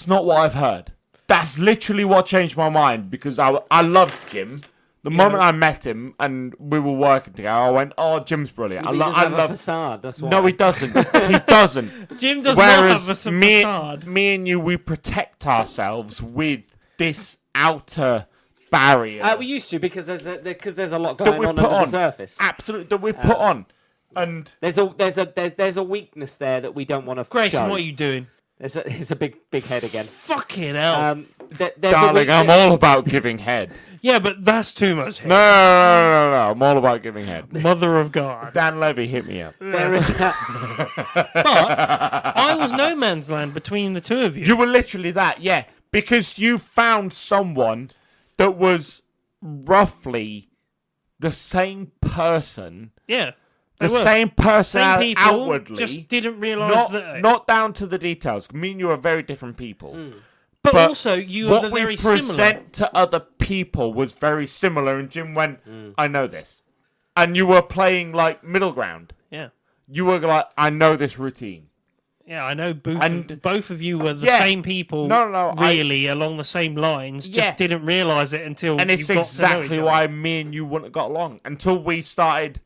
S1: not what I've heard." That's literally what changed my mind because I loved Jim. The moment I met him and we were working together, I went, "Oh, Jim's brilliant."
S3: He doesn't have a facade. That's why.
S1: No, he doesn't. He doesn't.
S2: Jim does
S1: Whereas
S2: not have a
S1: me,
S2: facade.
S1: me and you, we protect ourselves with this outer barrier
S3: We used to because there's a lot
S1: that
S3: going
S1: we
S3: on
S1: put
S3: under
S1: on.
S3: the surface.
S1: Absolutely, that we put on. And
S3: There's a weakness there that we don't want to
S2: Grayson,
S3: show.
S2: what are you doing?
S3: It's a big head again.
S2: Fucking hell.
S3: There's
S1: darling, I'm all about giving head.
S2: Yeah, but that's too much.
S1: No, I'm all about giving head.
S2: Mother of God.
S1: Dan Levy, hit me up.
S3: There is
S2: But I was no man's land between the two of you.
S1: You were literally that, yeah, because you found someone that was roughly the same person,
S2: Yeah.
S1: the
S2: They were.
S1: same person
S2: Same people,
S1: outwardly,
S2: just didn't realise that.
S1: not down to the details. Me and you are very different people.
S2: but
S1: but
S2: also, you
S1: What
S2: are
S1: we
S2: very
S1: present
S2: similar.
S1: to other people was very similar, and Jim went, "I know this," and you were playing like middle ground.
S2: Yeah.
S1: You were like, "I know this routine."
S2: Yeah, I know
S1: And-
S2: both of you were the
S1: Yeah.
S2: same people,
S1: No,
S2: really, along the same lines, just
S1: Yeah.
S2: didn't realise it until
S1: And it's
S2: you got to know
S1: exactly
S2: each
S1: why
S2: other.
S1: me and you wouldn't have got along until we started.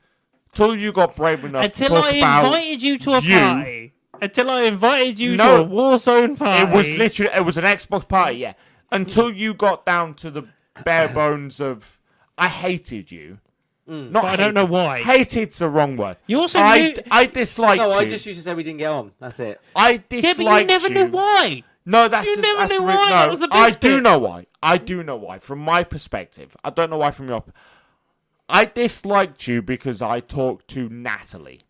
S1: Till you got brave enough
S2: Until
S1: to talk
S2: I
S1: about
S2: invited you to a
S1: you.
S2: party. Until I invited you
S1: No.
S2: to a Warzone party.
S1: It was literally it was an Xbox party, yeah. Until you got down to the bare bones of I hated you. Not
S2: But I don't know why.
S1: Hated's the wrong word.
S2: You also
S1: I
S2: knew...
S1: disliked
S3: no.
S1: you.
S3: I just used to say we didn't get on. That's it.
S1: I
S2: Yeah,
S1: disliked
S2: but you never knew why.
S1: No, that's
S2: You never
S1: that's
S2: knew
S1: the
S2: why,
S1: No,
S2: that was the
S1: I
S2: best
S1: do
S2: bit.
S1: know why. I do know why. From my perspective, I don't know why from your. I disliked you because I talked to Natalie.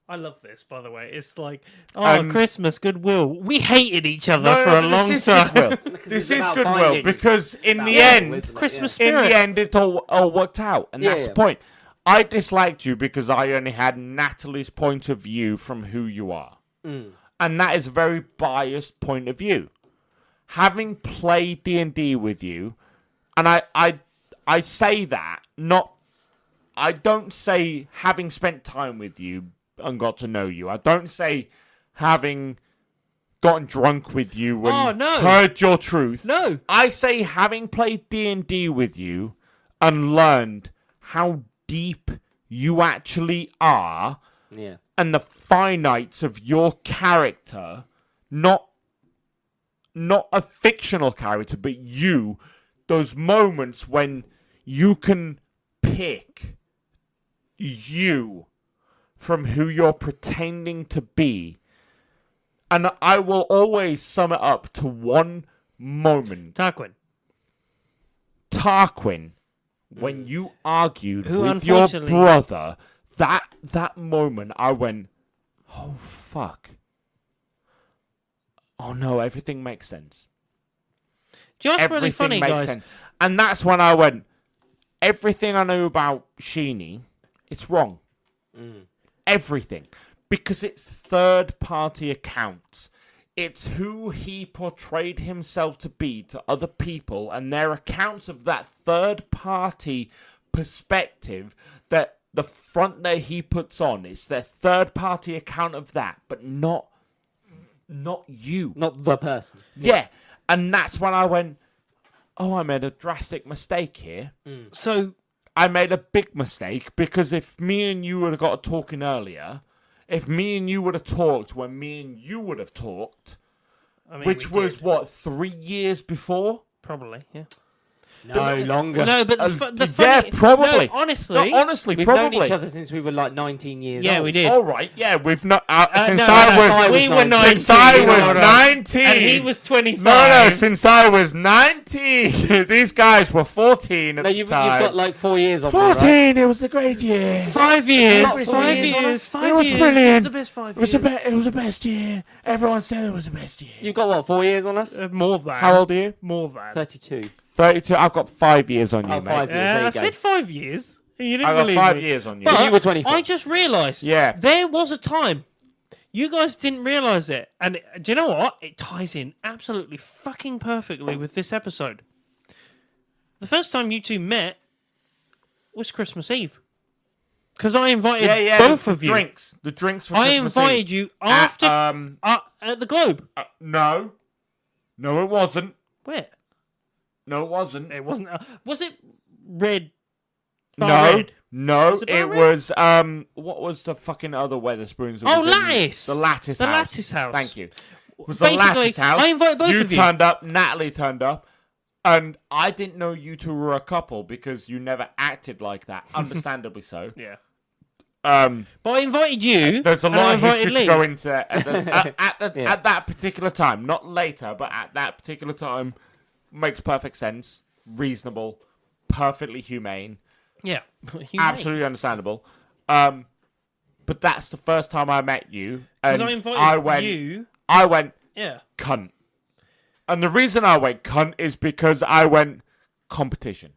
S2: I love this, by the way. It's like, Christmas, goodwill. We hated each other
S1: No,
S2: for a long
S1: this is
S2: time.
S1: goodwill. This
S3: it's
S1: is
S3: about
S1: goodwill
S3: finding-
S1: because in
S3: about
S1: the
S3: finding,
S1: end,
S3: isn't it?
S2: Christmas
S1: in
S2: spirit.
S1: the end, it all worked out, and
S3: Yeah,
S1: that's
S3: yeah.
S1: the point. I disliked you because I only had Natalie's point of view from who you are, and that is a very biased point of view. Having played D&D with you, and I say that not. I don't say having spent time with you and got to know you. I don't say having gotten drunk with you and
S2: Oh, no.
S1: heard your truth.
S2: No.
S1: I say having played D&D with you and learned how deep you actually are
S3: Yeah.
S1: and the finites of your character, not a fictional character, but you, those moments when you can pick you from who you're pretending to be. And I will always sum it up to one moment. Tarquin, when you argued
S2: Who,
S1: with your
S2: unfortunately-
S1: brother, that moment I went, oh fuck. Oh no, everything makes sense.
S2: Do you know what's
S1: Everything
S2: really funny,
S1: makes
S2: guys?
S1: sense. And that's when I went, everything I know about Sheeny, it's wrong. Everything. Because it's third-party accounts. It's who he portrayed himself to be to other people and their accounts of that third-party perspective that the front that he puts on. It's their third-party account of that, but not you.
S3: Not the person.
S1: Yeah. And that's when I went, oh, I made a drastic mistake here.
S2: So,
S1: I made a big mistake because if me and you would have got talking earlier, if me and you would have talked when me and you would have talked,
S2: I mean,
S1: which
S2: we
S1: was,
S2: did.
S1: what, 3 years before?
S2: Probably, yeah.
S3: No, longer.
S2: No, but the
S1: yeah,
S2: funny...
S1: probably.
S2: No, honestly...
S1: No, honestly,
S3: We've
S1: probably.
S3: known each other since we were like 19 years
S2: Yeah,
S3: old.
S2: we did.
S1: All right, yeah, we've not... since
S2: no,
S1: I
S2: no,
S1: was...
S3: I was
S2: we were
S3: 19.
S2: 19.
S1: Since I
S2: No,
S1: was
S2: no, no.
S1: 19.
S2: And he was 25.
S1: No, since I was 19. These guys were 14 at
S3: No,
S1: the
S3: you've
S1: time.
S3: got like 4 years on
S1: 14,
S3: me, right?
S1: it was a great year.
S2: 5 years.
S3: Not 4
S2: 5
S3: years on
S2: years.
S3: us.
S2: 5
S1: It was
S2: years.
S1: brilliant.
S2: It's the best 5
S1: It was,
S2: years.
S1: it was the best year. Everyone said it was the best year.
S3: You've got what, 4 years on us?
S2: More than.
S1: How old are you?
S2: More than.
S3: 32.
S1: 32. I've got 5 years on you,
S3: Oh,
S1: mate.
S3: 5 years. There
S2: I
S3: you go.
S2: said 5 years. And you didn't
S1: I got
S2: believe
S1: 5
S2: me.
S1: years on you.
S3: But
S2: But
S3: you were 24.
S2: I just realised.
S1: Yeah.
S2: There was a time. You guys didn't realise it. And do you know what? It ties in absolutely fucking perfectly with this episode. The first time you two met was Christmas Eve. Because I invited
S1: Yeah,
S2: both
S1: the
S2: of you.
S1: drinks. The drinks for
S2: I
S1: Christmas
S2: invited
S1: Eve.
S2: you after
S1: At,
S2: at the Globe.
S1: no. No, it wasn't.
S2: Where?
S1: No, it wasn't.
S2: It wasn't. Was it red?
S1: No,
S2: Red?
S1: no,
S2: Was it
S1: it
S2: Bar Red?
S1: was what was the fucking other Weatherspoons?
S2: Oh,
S1: was in
S2: Lattice!
S1: The Lattice
S2: The
S1: House.
S2: Lattice House.
S1: Thank you. It was the
S2: Basically,
S1: Lattice House.
S2: I invited both of you.
S1: You turned up, Natalie turned up, and I didn't know you two were a couple because you never acted like that. Understandably so.
S2: Yeah.
S1: But
S2: I invited you.
S1: there's a
S2: and I
S1: lot of
S2: invited
S1: history
S2: Lee.
S1: to go into at
S3: Yeah.
S1: that particular time. Not later, but at that particular time. Makes perfect sense. Reasonable. Perfectly humane.
S2: Yeah.
S1: Absolutely understandable. But that's the first time I met you.
S2: Because
S1: And
S2: I invited
S1: you.
S2: you.
S1: I went,
S2: Yeah.
S1: cunt. And the reason I went cunt is because I went competition.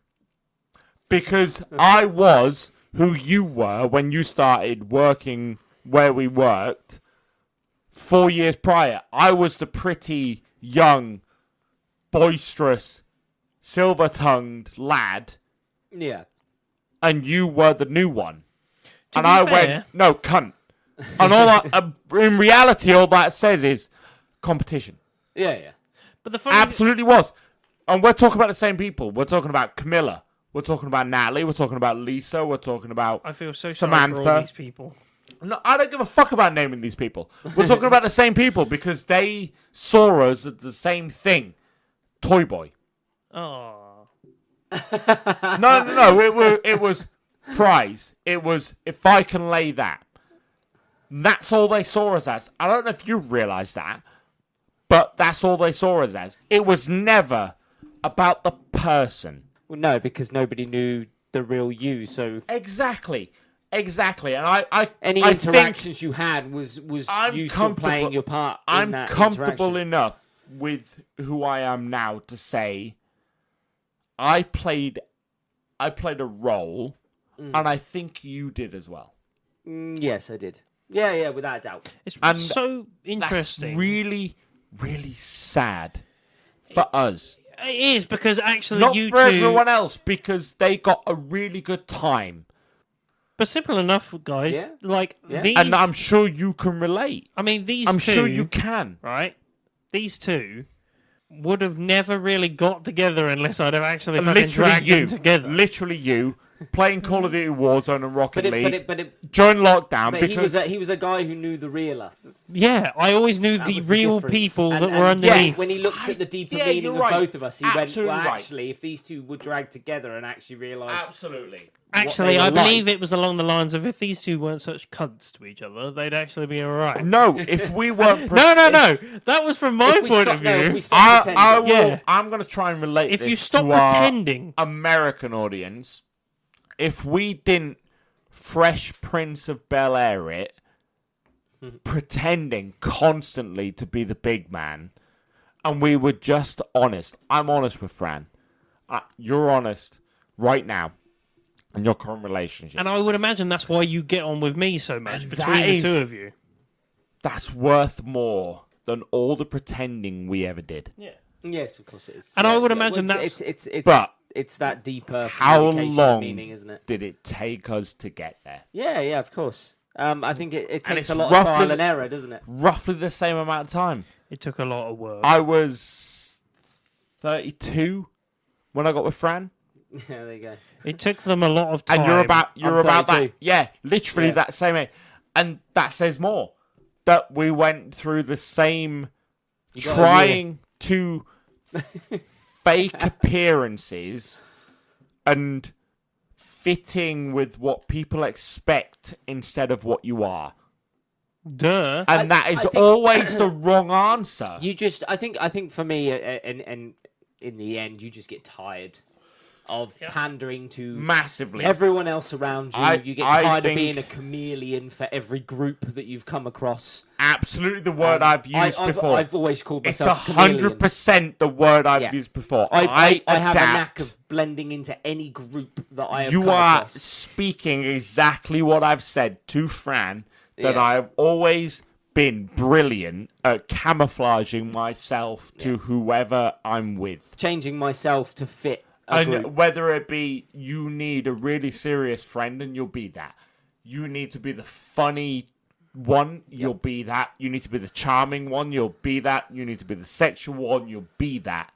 S1: Because I was who you were when you started working where we worked 4 years prior. I was the pretty young, boisterous, silver-tongued lad,
S3: Yeah.
S1: and you were the new one.
S2: To
S1: And
S2: be
S1: I
S2: fair-
S1: went, no, cunt. And all that, in reality, all that says is competition.
S3: Yeah, yeah.
S2: But the funny
S1: Absolutely was. And we're talking about the same people. We're talking about Camilla. We're talking about Natalie. We're talking about Lisa. We're talking about
S2: I feel so sorry
S1: Samantha.
S2: for all these people.
S1: No, I don't give a fuck about naming these people. We're talking about the same people because they saw us as the same thing. Toy Boy.
S2: Oh.
S1: No. It was prize. It was if I can lay that. That's all they saw us as. I don't know if you realise that, but that's all they saw us as. It was never about the person.
S3: Well, no, because nobody knew the real you. So
S1: Exactly. And I
S3: any
S1: I
S3: interactions you had was
S1: I'm
S3: you still playing
S1: comfortable-
S3: your part. In
S1: I'm
S3: that
S1: comfortable
S3: interaction.
S1: enough with who I am now to say I played a role, and I think you did as well.
S3: Yes, I did. Yeah, without a doubt.
S2: It's
S1: And
S2: so interesting.
S1: That's really, really sad for us.
S2: It is because actually
S1: Not
S2: you
S1: for
S2: two.
S1: everyone else, because they got a really good time.
S2: But simple enough, guys.
S3: Yeah.
S2: Like
S3: Yeah.
S2: these.
S1: And I'm sure you can relate.
S2: I mean, these
S1: I'm
S2: two.
S1: sure you can.
S2: Right. These two would have never really got together unless I'd have actually fucking
S1: Literally
S2: dragged
S1: you.
S2: them together.
S1: Literally you. Playing Call of Duty Warzone and Rocket League.
S3: But
S1: During lockdown, because
S3: he was a guy who knew the real us.
S2: Yeah, I always knew
S3: That
S2: the
S3: was the
S2: real
S3: difference.
S2: people
S3: And-
S2: that
S3: and
S2: were underneath.
S3: When he looked at the deeper
S1: Yeah,
S3: meaning
S1: you're
S3: of
S1: right.
S3: both of us, he
S1: Absolutely
S3: went, "Well,
S1: right.
S3: actually, if these two were dragged together and actually realised."
S1: absolutely.
S2: Actually,
S3: they
S2: I
S3: were
S2: believe
S3: like.
S2: it was along the lines of if these two weren't such cunts to each other, they'd actually be alright.
S1: No, if we weren't.
S2: No. That was from my
S3: If we
S2: point
S3: stop-
S2: of
S3: no, if
S2: view.
S3: we stop pretending.
S1: I will.
S2: Yeah.
S1: I'm going to try and relate
S2: If
S1: this
S2: you stop
S1: to our
S2: pretending.
S1: American audience. If we didn't Fresh Prince of Bel-Air it, pretending constantly to be the big man, and we were just honest. I'm honest with Fran. You're honest right now in your current relationship.
S2: And I would imagine that's why you get on with me so much
S1: And
S2: between
S1: that
S2: the
S1: is-
S2: two of you.
S1: That's worth more than all the pretending we ever did.
S2: Yeah.
S3: Yes, of course it is.
S2: And I would imagine
S3: well,
S2: that's-
S3: it's that deeper
S1: How
S3: communication
S1: long
S3: meaning, isn't it?
S1: did it take us to get there?
S3: Yeah, of course. I think it
S1: And
S3: takes
S1: it's
S3: a lot of
S1: roughly-
S3: trial and error, doesn't it?
S1: Roughly the same amount of time.
S2: It took a lot of work.
S1: I was 32 when I got with Fran,
S3: Yeah, there you go.
S2: It took them a lot of time.
S1: and you're about that.
S3: 32.
S1: Yeah, literally
S3: Yeah.
S1: that same age, and that says more that we went through the same
S3: You got a
S1: trying to fake appearances and fitting with what people expect instead of what you are.
S2: Duh.
S1: And that is
S3: I think-
S1: always the wrong answer.
S3: You just, I think for me, and in the end, you just get tired of pandering to
S1: Massively.
S3: everyone else around you.
S1: I-
S3: You get
S1: I
S3: tired of
S1: think-
S3: being a chameleon for every group that you've come across.
S1: Absolutely the word I've used before.
S3: I've always called
S1: It's
S3: myself a chameleon.
S1: 100% the word I've
S3: Yeah.
S1: used before.
S3: I have a
S1: adapt.
S3: knack of blending into any group that I have
S1: You
S3: come
S1: are
S3: across.
S1: speaking exactly what I've said to Fran, that
S3: Yeah.
S1: I've always been brilliant at camouflaging myself to whoever I'm with.
S3: Changing myself to fit a
S1: And
S3: group.
S1: whether it be you need a really serious friend and you'll be that. You need to be the funny one, you'll be that. You need to be the charming one, you'll be that. You need to be the sexual one, you'll be that.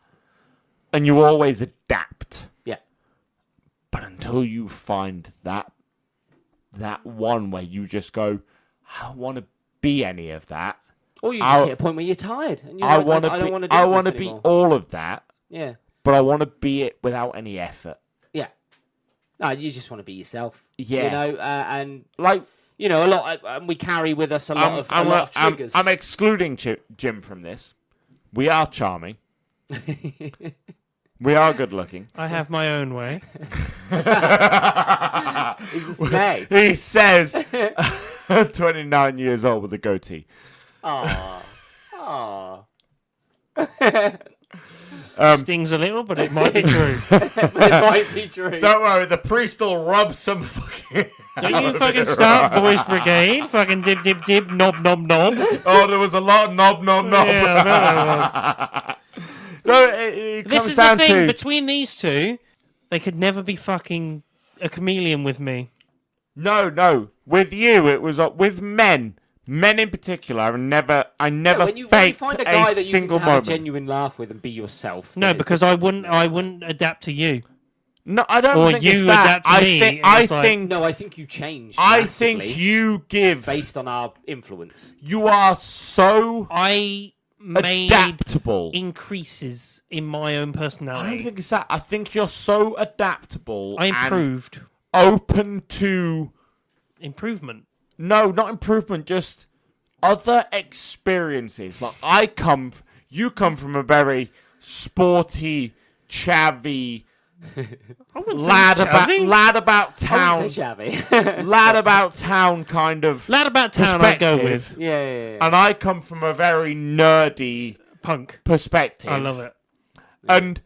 S1: And you always adapt.
S3: Yeah.
S1: But until you find that one where you just go, I don't want to be any of that.
S3: Or you just hit a point where you're tired. And you're
S1: I
S3: like,
S1: want
S3: I don't want to do
S1: I
S3: this
S1: want to be
S3: anymore.
S1: all of that.
S3: Yeah.
S1: But I want to be it without any effort.
S3: Yeah. No, you just want to be yourself.
S1: Yeah.
S3: You know, and
S1: Like,
S3: you know, a lot. We carry with us a lot of triggers.
S1: I'm excluding Jim from this. We are charming. We are good looking.
S2: I have my own way.
S3: Is this May?
S1: He says, 29 years old with a goatee.
S3: Aww.
S2: Stings a little, but it might be true.
S3: It might be true.
S1: Don't worry, the priest will rub some fucking...
S2: Don't you fucking start, boys brigade. Fucking dib, dib, dib, knob, knob, knob.
S1: Oh, there was a lot of knob.
S2: Yeah, I bet there was.
S1: No, it
S2: This
S1: comes
S2: is the
S1: down
S2: thing.
S1: to...
S2: Between these two, they could never be fucking a chameleon with me.
S1: No. With you, it was... with men in particular, I never
S3: when you
S1: faked
S3: find a guy that you
S1: single
S3: can have
S1: moment.
S3: a genuine laugh with and be yourself.
S2: No,
S3: then it's
S2: because
S3: different.
S2: I wouldn't adapt to you.
S1: No, I don't
S2: Or
S1: think
S2: you
S1: it's that.
S2: adapt to
S1: I
S2: me,
S1: think,
S2: and
S1: I
S2: it's like-
S1: think,
S3: No, I think you changed.
S1: I
S3: massively
S1: think you give.
S3: based on our influence.
S1: You are so
S2: I made
S1: adaptable.
S2: increases in my own
S1: I don't
S2: personality.
S1: think it's that. I think you're so adaptable.
S2: I
S1: and
S2: improved.
S1: open to
S2: Improvement.
S1: no, not improvement, just other experiences. Like you come from a very sporty, chavvy
S2: I wouldn't say
S1: lad
S2: chubby.
S1: about
S3: I
S1: town,
S3: wouldn't say shabby.
S1: lad about town kind of
S2: Lad about town I'd go
S1: perspective.
S2: with.
S3: yeah.
S1: And I come from a very nerdy
S2: Punk.
S1: perspective.
S2: I love it.
S1: And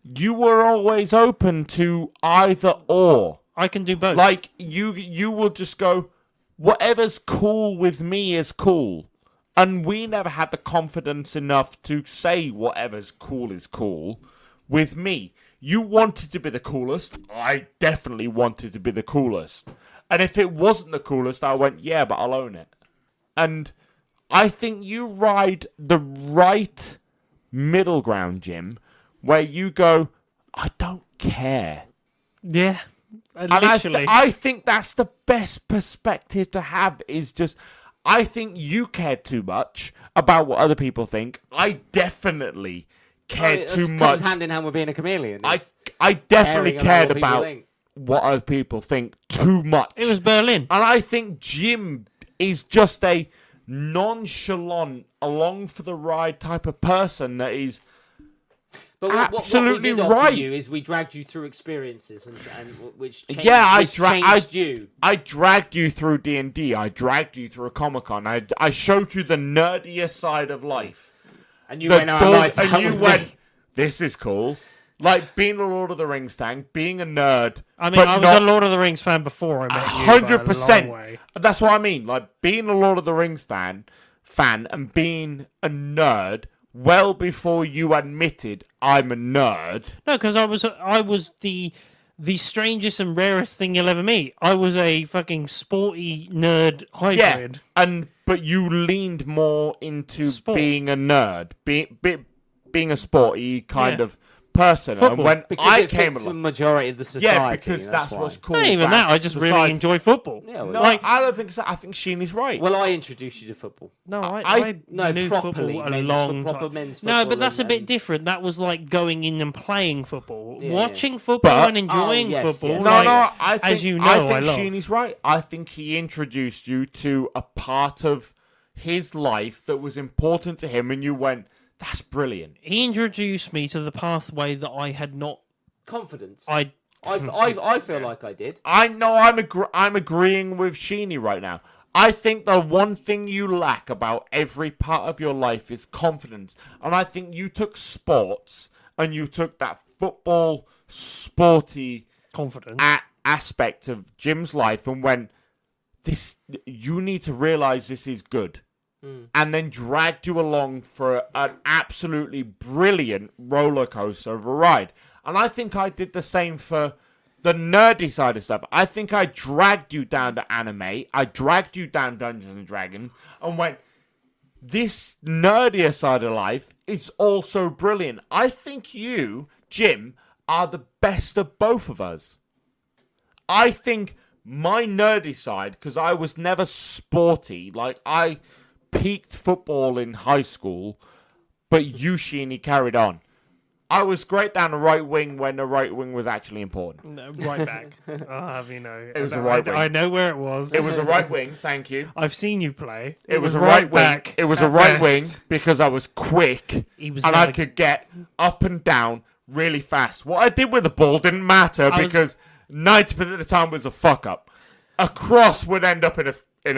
S1: you were always open to either or.
S2: I can do both.
S1: Like you will just go, whatever's cool with me is cool. And we never had the confidence enough to say whatever's cool is cool with me. You wanted to be the coolest. I definitely wanted to be the coolest. And if it wasn't the coolest, I went, yeah, but I'll own it. And I think you ride the right middle ground, Jim, where you go, I don't care.
S2: yeah.
S1: And
S2: Literally.
S1: I think that's the best perspective to have is just, I think you cared too much about what other people think. I definitely cared too
S3: Comes
S1: much.
S3: hand in hand with being a chameleon.
S1: I definitely
S3: caring
S1: cared
S3: what people
S1: about
S3: think.
S1: what other people think too much.
S2: It was Berlin.
S1: And I think Jim is just a nonchalant, along for the ride type of person that is
S3: But
S1: absolutely
S3: what we did offer
S1: right.
S3: you is we dragged you through experiences and which changed,
S1: Yeah,
S3: which changed you.
S1: I dragged you through D&D. I dragged you through a Comic-Con. I showed you the nerdier side of life.
S3: And you went,
S1: And you went, this is cool. Like being a Lord of the Rings fan, being a nerd.
S2: I mean,
S1: but
S2: I was
S1: not
S2: a Lord of the Rings fan before I met you.
S1: 100%. That's what I mean. Like being a Lord of the Rings fan, and being a nerd well before you admitted I'm a nerd.
S2: No, because I was the strangest and rarest thing you'll ever meet. I was a fucking sporty nerd hybrid.
S1: Yeah, but you leaned more into
S2: Sport.
S1: being a nerd, being a sporty kind
S2: Yeah.
S1: of person.
S2: Football.
S1: And when
S3: Because
S1: I
S3: it
S1: came
S3: fits the
S1: along,
S3: majority of the society.
S1: yeah, because that's
S3: why.
S1: what's cool.
S2: Not even that. I just really enjoy football.
S3: Yeah, well,
S1: No,
S2: Like-
S1: I don't think so. I think Sheeny's right.
S3: Well, I introduced you to football.
S2: No,
S1: I-
S2: I
S3: No,
S2: knew
S3: properly,
S2: football a
S3: men's
S2: long
S3: proper
S2: time.
S3: men's
S2: No,
S3: football
S2: but that's a
S3: and-
S2: bit
S3: and-
S2: different. That was like going in and playing football,
S3: Yeah,
S2: watching football
S1: But-
S2: and enjoying
S3: yes,
S2: football.
S3: yes.
S1: no,
S2: like,
S1: I think,
S2: as you know,
S1: I
S2: I
S1: think
S2: love.
S1: Sheeny's right. I think he introduced you to a part of his life that was important to him, and you went, "That's brilliant."
S2: He introduced me to the pathway that I had not.
S3: Confidence.
S2: I
S3: I feel like I did.
S1: I know I'm agreeing with Sheeny right now. I think the one thing you lack about every part of your life is confidence. And I think you took sports and you took that football, sporty
S2: confidence.
S1: aspect of Jim's life and went, you need to realize this is good. And then dragged you along for an absolutely brilliant roller coaster of a ride. And I think I did the same for the nerdy side of stuff. I think I dragged you down to anime. I dragged you down Dungeons and Dragons and went, this nerdier side of life is also brilliant. I think you, Jim, are the best of both of us. I think my nerdy side, because I was never sporty, like I peaked football in high school, but you, Sheeny, carried on. I was great down the right wing when the right wing was actually important.
S2: No, right back. I'll have you know.
S1: It was a right wing.
S2: I know where it was.
S1: It was a right wing, thank you.
S2: I've seen you play.
S1: It was a right
S2: back.
S1: wing. It was a
S2: at
S1: right
S2: best.
S1: wing because I was quick
S2: He was
S1: and I
S2: never-
S1: could get up and down really fast. What I did with the ball didn't matter because 90% of the time was a fuck up. A cross would end up in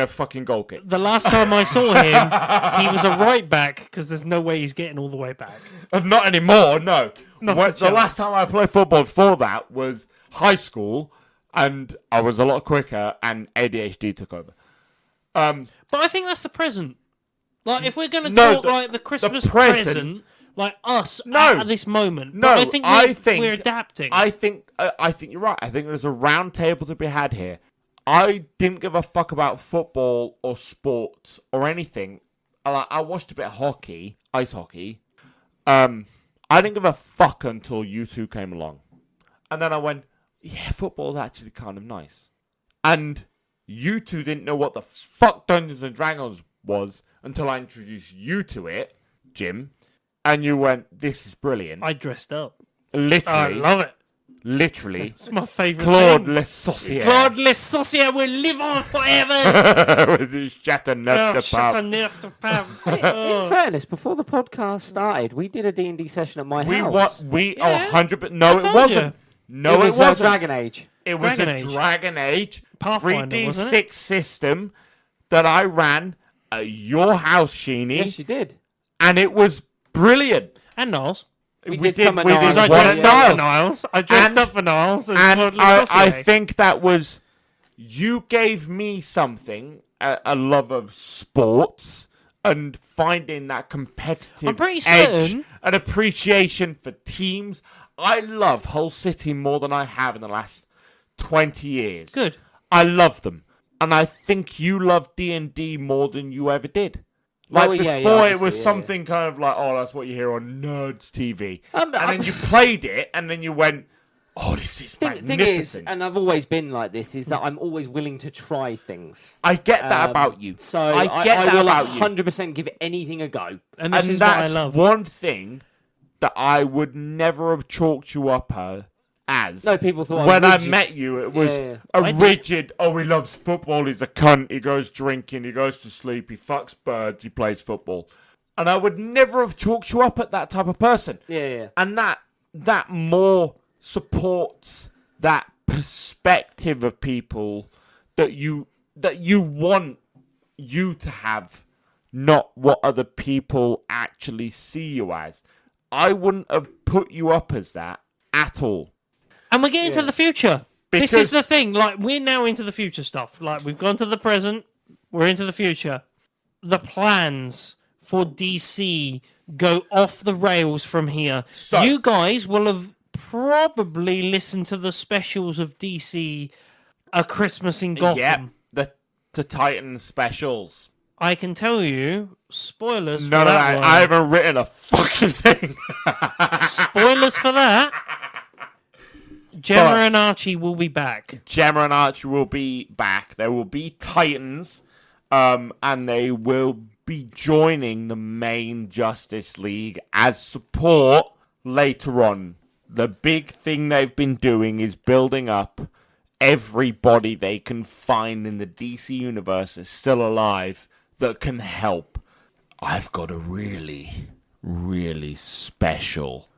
S1: a fucking goal kick.
S2: The last time I saw him, he was a right back because there's no way he's getting all the way back.
S1: Not anymore, no.
S2: Not
S1: When-
S2: a
S1: the
S2: chance.
S1: last time I played football before that was high school, and I was a lot quicker, and ADHD took over.
S2: But I think that's the present. Like, if we're going to
S1: No,
S2: talk like the Christmas
S1: present-
S2: present, like us
S1: No.
S2: at this moment.
S1: No,
S2: but I think we're adapting.
S1: I think you're right. I think there's a round table to be had here. I didn't give a fuck about football or sports or anything. I watched a bit of hockey, ice hockey. I didn't give a fuck until you two came along. And then I went, yeah, football's actually kind of nice. And you two didn't know what the fuck Dungeons and Dragons was until I introduced you to it, Jim. And you went, this is brilliant.
S2: I dressed up.
S1: Literally.
S2: I love it.
S1: Literally.
S2: It's my favourite
S1: Claude
S2: thing.
S1: Le Saucier.
S2: Claude Le Saucier will live on forever.
S1: With his Chateauneuf de Pape.
S2: Chateauneuf de Pape.
S3: In fairness, before the podcast started, we did a D&D session at my house.
S2: Yeah.
S1: 100%. No,
S2: I
S1: it
S2: told
S1: wasn't.
S2: you.
S1: No, it
S3: was
S1: wasn't.
S3: Dragon Age.
S1: It was
S2: Dragon
S1: a
S2: Age.
S1: Dragon Age
S2: Pathfinder,
S1: 3D6
S2: wasn't it?
S1: system that I ran at your house, Sheeny,
S3: Yes, you did.
S1: and it was brilliant.
S2: And Niles.
S3: We did some at
S1: we
S3: Niles.
S1: did
S2: I
S1: one
S2: dressed
S1: at
S2: up
S1: Niles.
S2: for Niles. I dressed
S1: And-
S2: up for Niles as
S1: And
S2: Claude Le
S1: I
S2: Saucier.
S1: think that was, you gave me something, a love of sports and finding that competitive
S2: I'm pretty
S1: edge,
S2: certain-
S1: an appreciation for teams. I love Hull City more than I have in the last 20 years.
S2: Good.
S1: I love them. And I think you love D&D more than you ever did. Like,
S3: Oh, yeah,
S1: before it
S3: obviously,
S1: was
S3: yeah.
S1: something kind of like, oh, that's what you hear on Nerds TV.
S3: And
S1: then you played it, and then you went, oh, this is
S3: Thing is,
S1: magnificent.
S3: and I've always been like this, is that I'm always willing to try things.
S1: I get that about you.
S3: So
S1: I get that
S3: will
S1: about you.
S3: 100% give anything a go.
S2: And this
S1: And
S2: is what I
S1: that's
S2: love.
S1: one thing that I would never have chalked you up as.
S3: No, people thought
S1: when I
S3: rigid.
S1: met you, it was
S3: Yeah.
S1: a
S2: I did.
S1: rigid, oh, he loves football, he's a cunt, he goes drinking, he goes to sleep, he fucks birds, he plays football. And I would never have chalked you up at that type of person.
S3: Yeah.
S1: And that more supports that perspective of people that you want you to have, not what other people actually see you as. I wouldn't have put you up as that at all.
S2: And we're getting to the future. This
S1: Because-
S2: is the thing. Like, we're now into the future stuff. Like, we've gone to the present. We're into the future. The plans for DC go off the rails from here.
S1: So-
S2: You guys will have probably listened to the specials of DC A Christmas in Gotham.
S1: Yep, the Titan specials.
S2: I can tell you, spoilers
S1: No,
S2: for
S1: no,
S2: that one.
S1: I haven't written a fucking thing.
S2: Spoilers for that. Gemma
S1: But-
S2: and Archie will be back.
S1: Gemma and Archie will be back. There will be Titans, and they will be joining the main Justice League as support later on. The big thing they've been doing is building up everybody they can find in the DC universe is still alive that can help. I've got a really, really special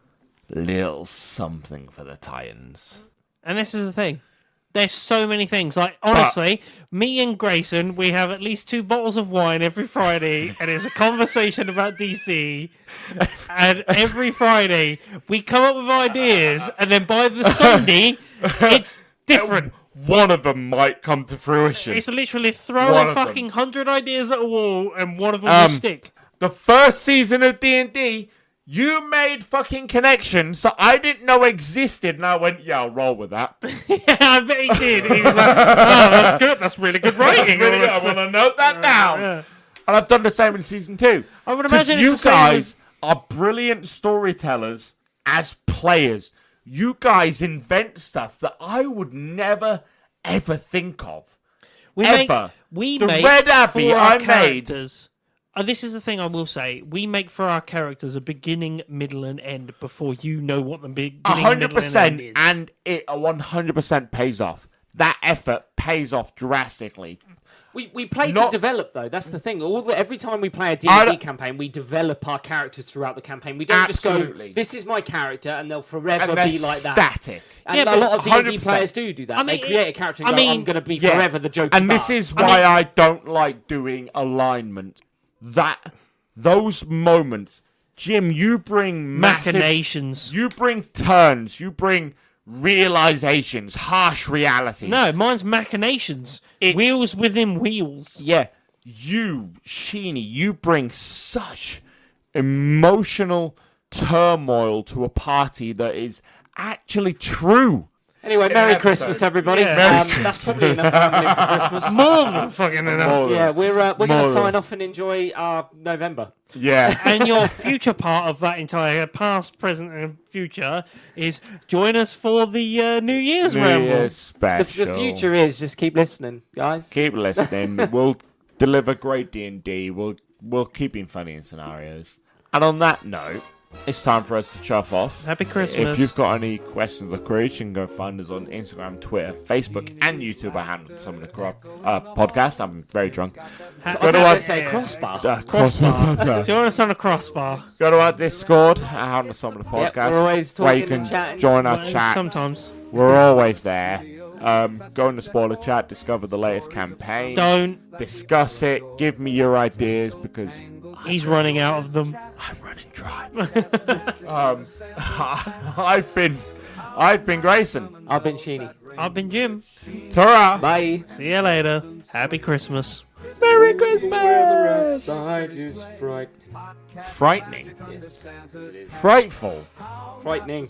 S1: little something for the Titans.
S2: And this is the thing. There's so many things. Like, honestly, me and Grayson, we have at least 2 bottles of wine every Friday, and it's a conversation about DC. And every Friday, we come up with ideas, and then by the Sunday, it's different.
S1: One of them might come to fruition.
S2: It's literally throw
S1: One
S2: a
S1: of them.
S2: fucking 100 ideas at a wall, and one of them will stick.
S1: The first season of D&D, You made fucking connections that I didn't know existed, and I went, yeah, I'll roll with that.
S2: Yeah, I bet he did. He was like, oh, that's good. That's really good writing.
S1: Really good. I want to note that down.
S2: Yeah.
S1: And I've done the same in season 2.
S2: I would
S1: Because
S2: imagine
S1: you
S2: it's the same
S1: guys are brilliant storytellers as players. You guys invent stuff that I would never, ever think of.
S2: We
S1: Ever.
S2: make
S1: The
S2: make
S1: Red Abbey
S2: for our
S1: I made.
S2: characters. This is the thing I will say. We make for our characters a beginning, middle, and end before you know what the beginning, middle, and end
S1: 100%,
S2: is.
S1: and it 100% pays off. That effort pays off drastically.
S3: We play
S1: Not-
S3: to develop, though. That's the thing. Every time we play a
S1: I
S3: D&D
S1: don't-
S3: campaign, we develop our characters throughout the campaign. We don't just
S1: Absolutely.
S3: go, this is my character, and they'll forever
S1: And they're
S3: be like that.
S1: static.
S3: And
S2: Yeah,
S3: a
S2: but
S3: lot of D&D
S1: 100%.
S3: players do that.
S2: I mean,
S3: they create a character and
S2: I
S3: go,
S2: mean-
S3: I'm going to be
S1: Yeah.
S3: forever the jokey
S1: And this
S3: bard.
S1: is why I don't like doing alignment. Those moments, Jim, you bring massive...
S2: Machinations.
S1: You bring turns. You bring realizations, harsh reality.
S2: No, mine's machinations.
S1: It's-
S2: Wheels within wheels.
S1: Yeah, you, Sheeny, you bring such emotional turmoil to a party that is actually true.
S3: Anyway, Merry
S1: episode.
S3: Christmas, everybody.
S2: Yeah.
S3: That's probably enough for Christmas.
S2: More than fucking enough.
S1: More
S3: Yeah, we're going to
S1: More.
S3: sign off and enjoy our November.
S1: Yeah.
S2: And your future part of that entire past, present, and future is join us for the New Year's
S1: New
S2: ramble.
S1: Year's
S3: The
S1: special.
S3: future is just keep listening, guys.
S1: Keep listening. We'll deliver great D&D. We'll keep in funny in scenarios. And on that note, it's time for us to chuff off.
S2: Happy Christmas.
S1: If you've got any questions or queries, you can go find us on Instagram, Twitter, Facebook, and YouTube. I handle some of the podcast. I'm very drunk.
S3: I
S1: Go to
S3: was
S1: our,
S3: going to say crossbar.
S2: Crossbar. Join us on a crossbar.
S1: go to our Discord, I handle some of the
S3: Yep,
S1: podcast.
S3: we're always
S1: where you
S3: talking and
S1: can
S3: chatting.
S1: join our
S2: Well,
S1: chat.
S2: sometimes.
S1: We're always there. Go in the spoiler chat, discover the latest campaign.
S2: Don't.
S1: Discuss it. Give me your ideas because
S2: He's running out of them.
S1: I'm running dry. I've been Grayson.
S3: I've been Sheeny.
S2: I've been Jim.
S1: Ta-ra.
S3: Bye.
S2: See you later. Happy Christmas.
S1: Merry Christmas.
S3: Outside is frightening.
S1: Frightening.
S3: Yes.
S1: Frightful.
S3: Frightening.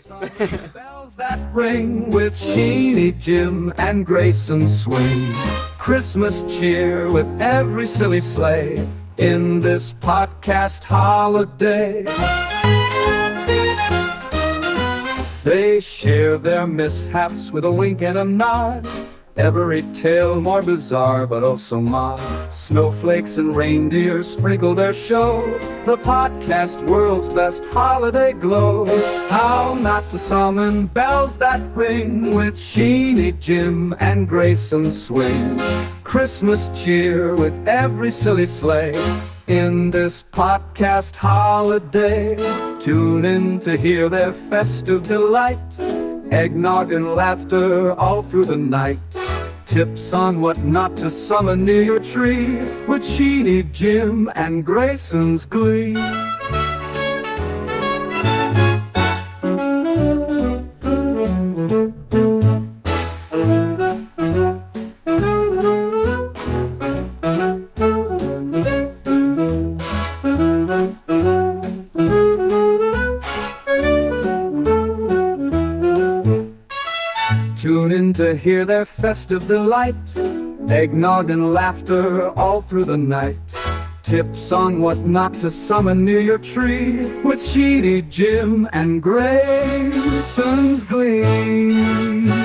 S4: Bells that ring with Sheeny Jim and Grayson swing. Christmas cheer with every silly sleigh in this podcast holiday. They share their mishaps with a wink and a nod. Every tale more bizarre but oh so mild. Snowflakes and reindeer sprinkle their show. The podcast world's best holiday glow. How not to summon bells that ring with Sheeny Jim and Grayson swing. Christmas cheer with every silly sleigh in this podcast holiday. Tune in to hear their festive delight. Eggnog and laughter all through the night. Tips on what not to summon near your tree with Sheeny Jim and Grayson's glee. Tune in to hear their festive delight. Eggnog and laughter all through the night. Tips on what not to summon near your tree with Sheeny Jim and Grayson's glee.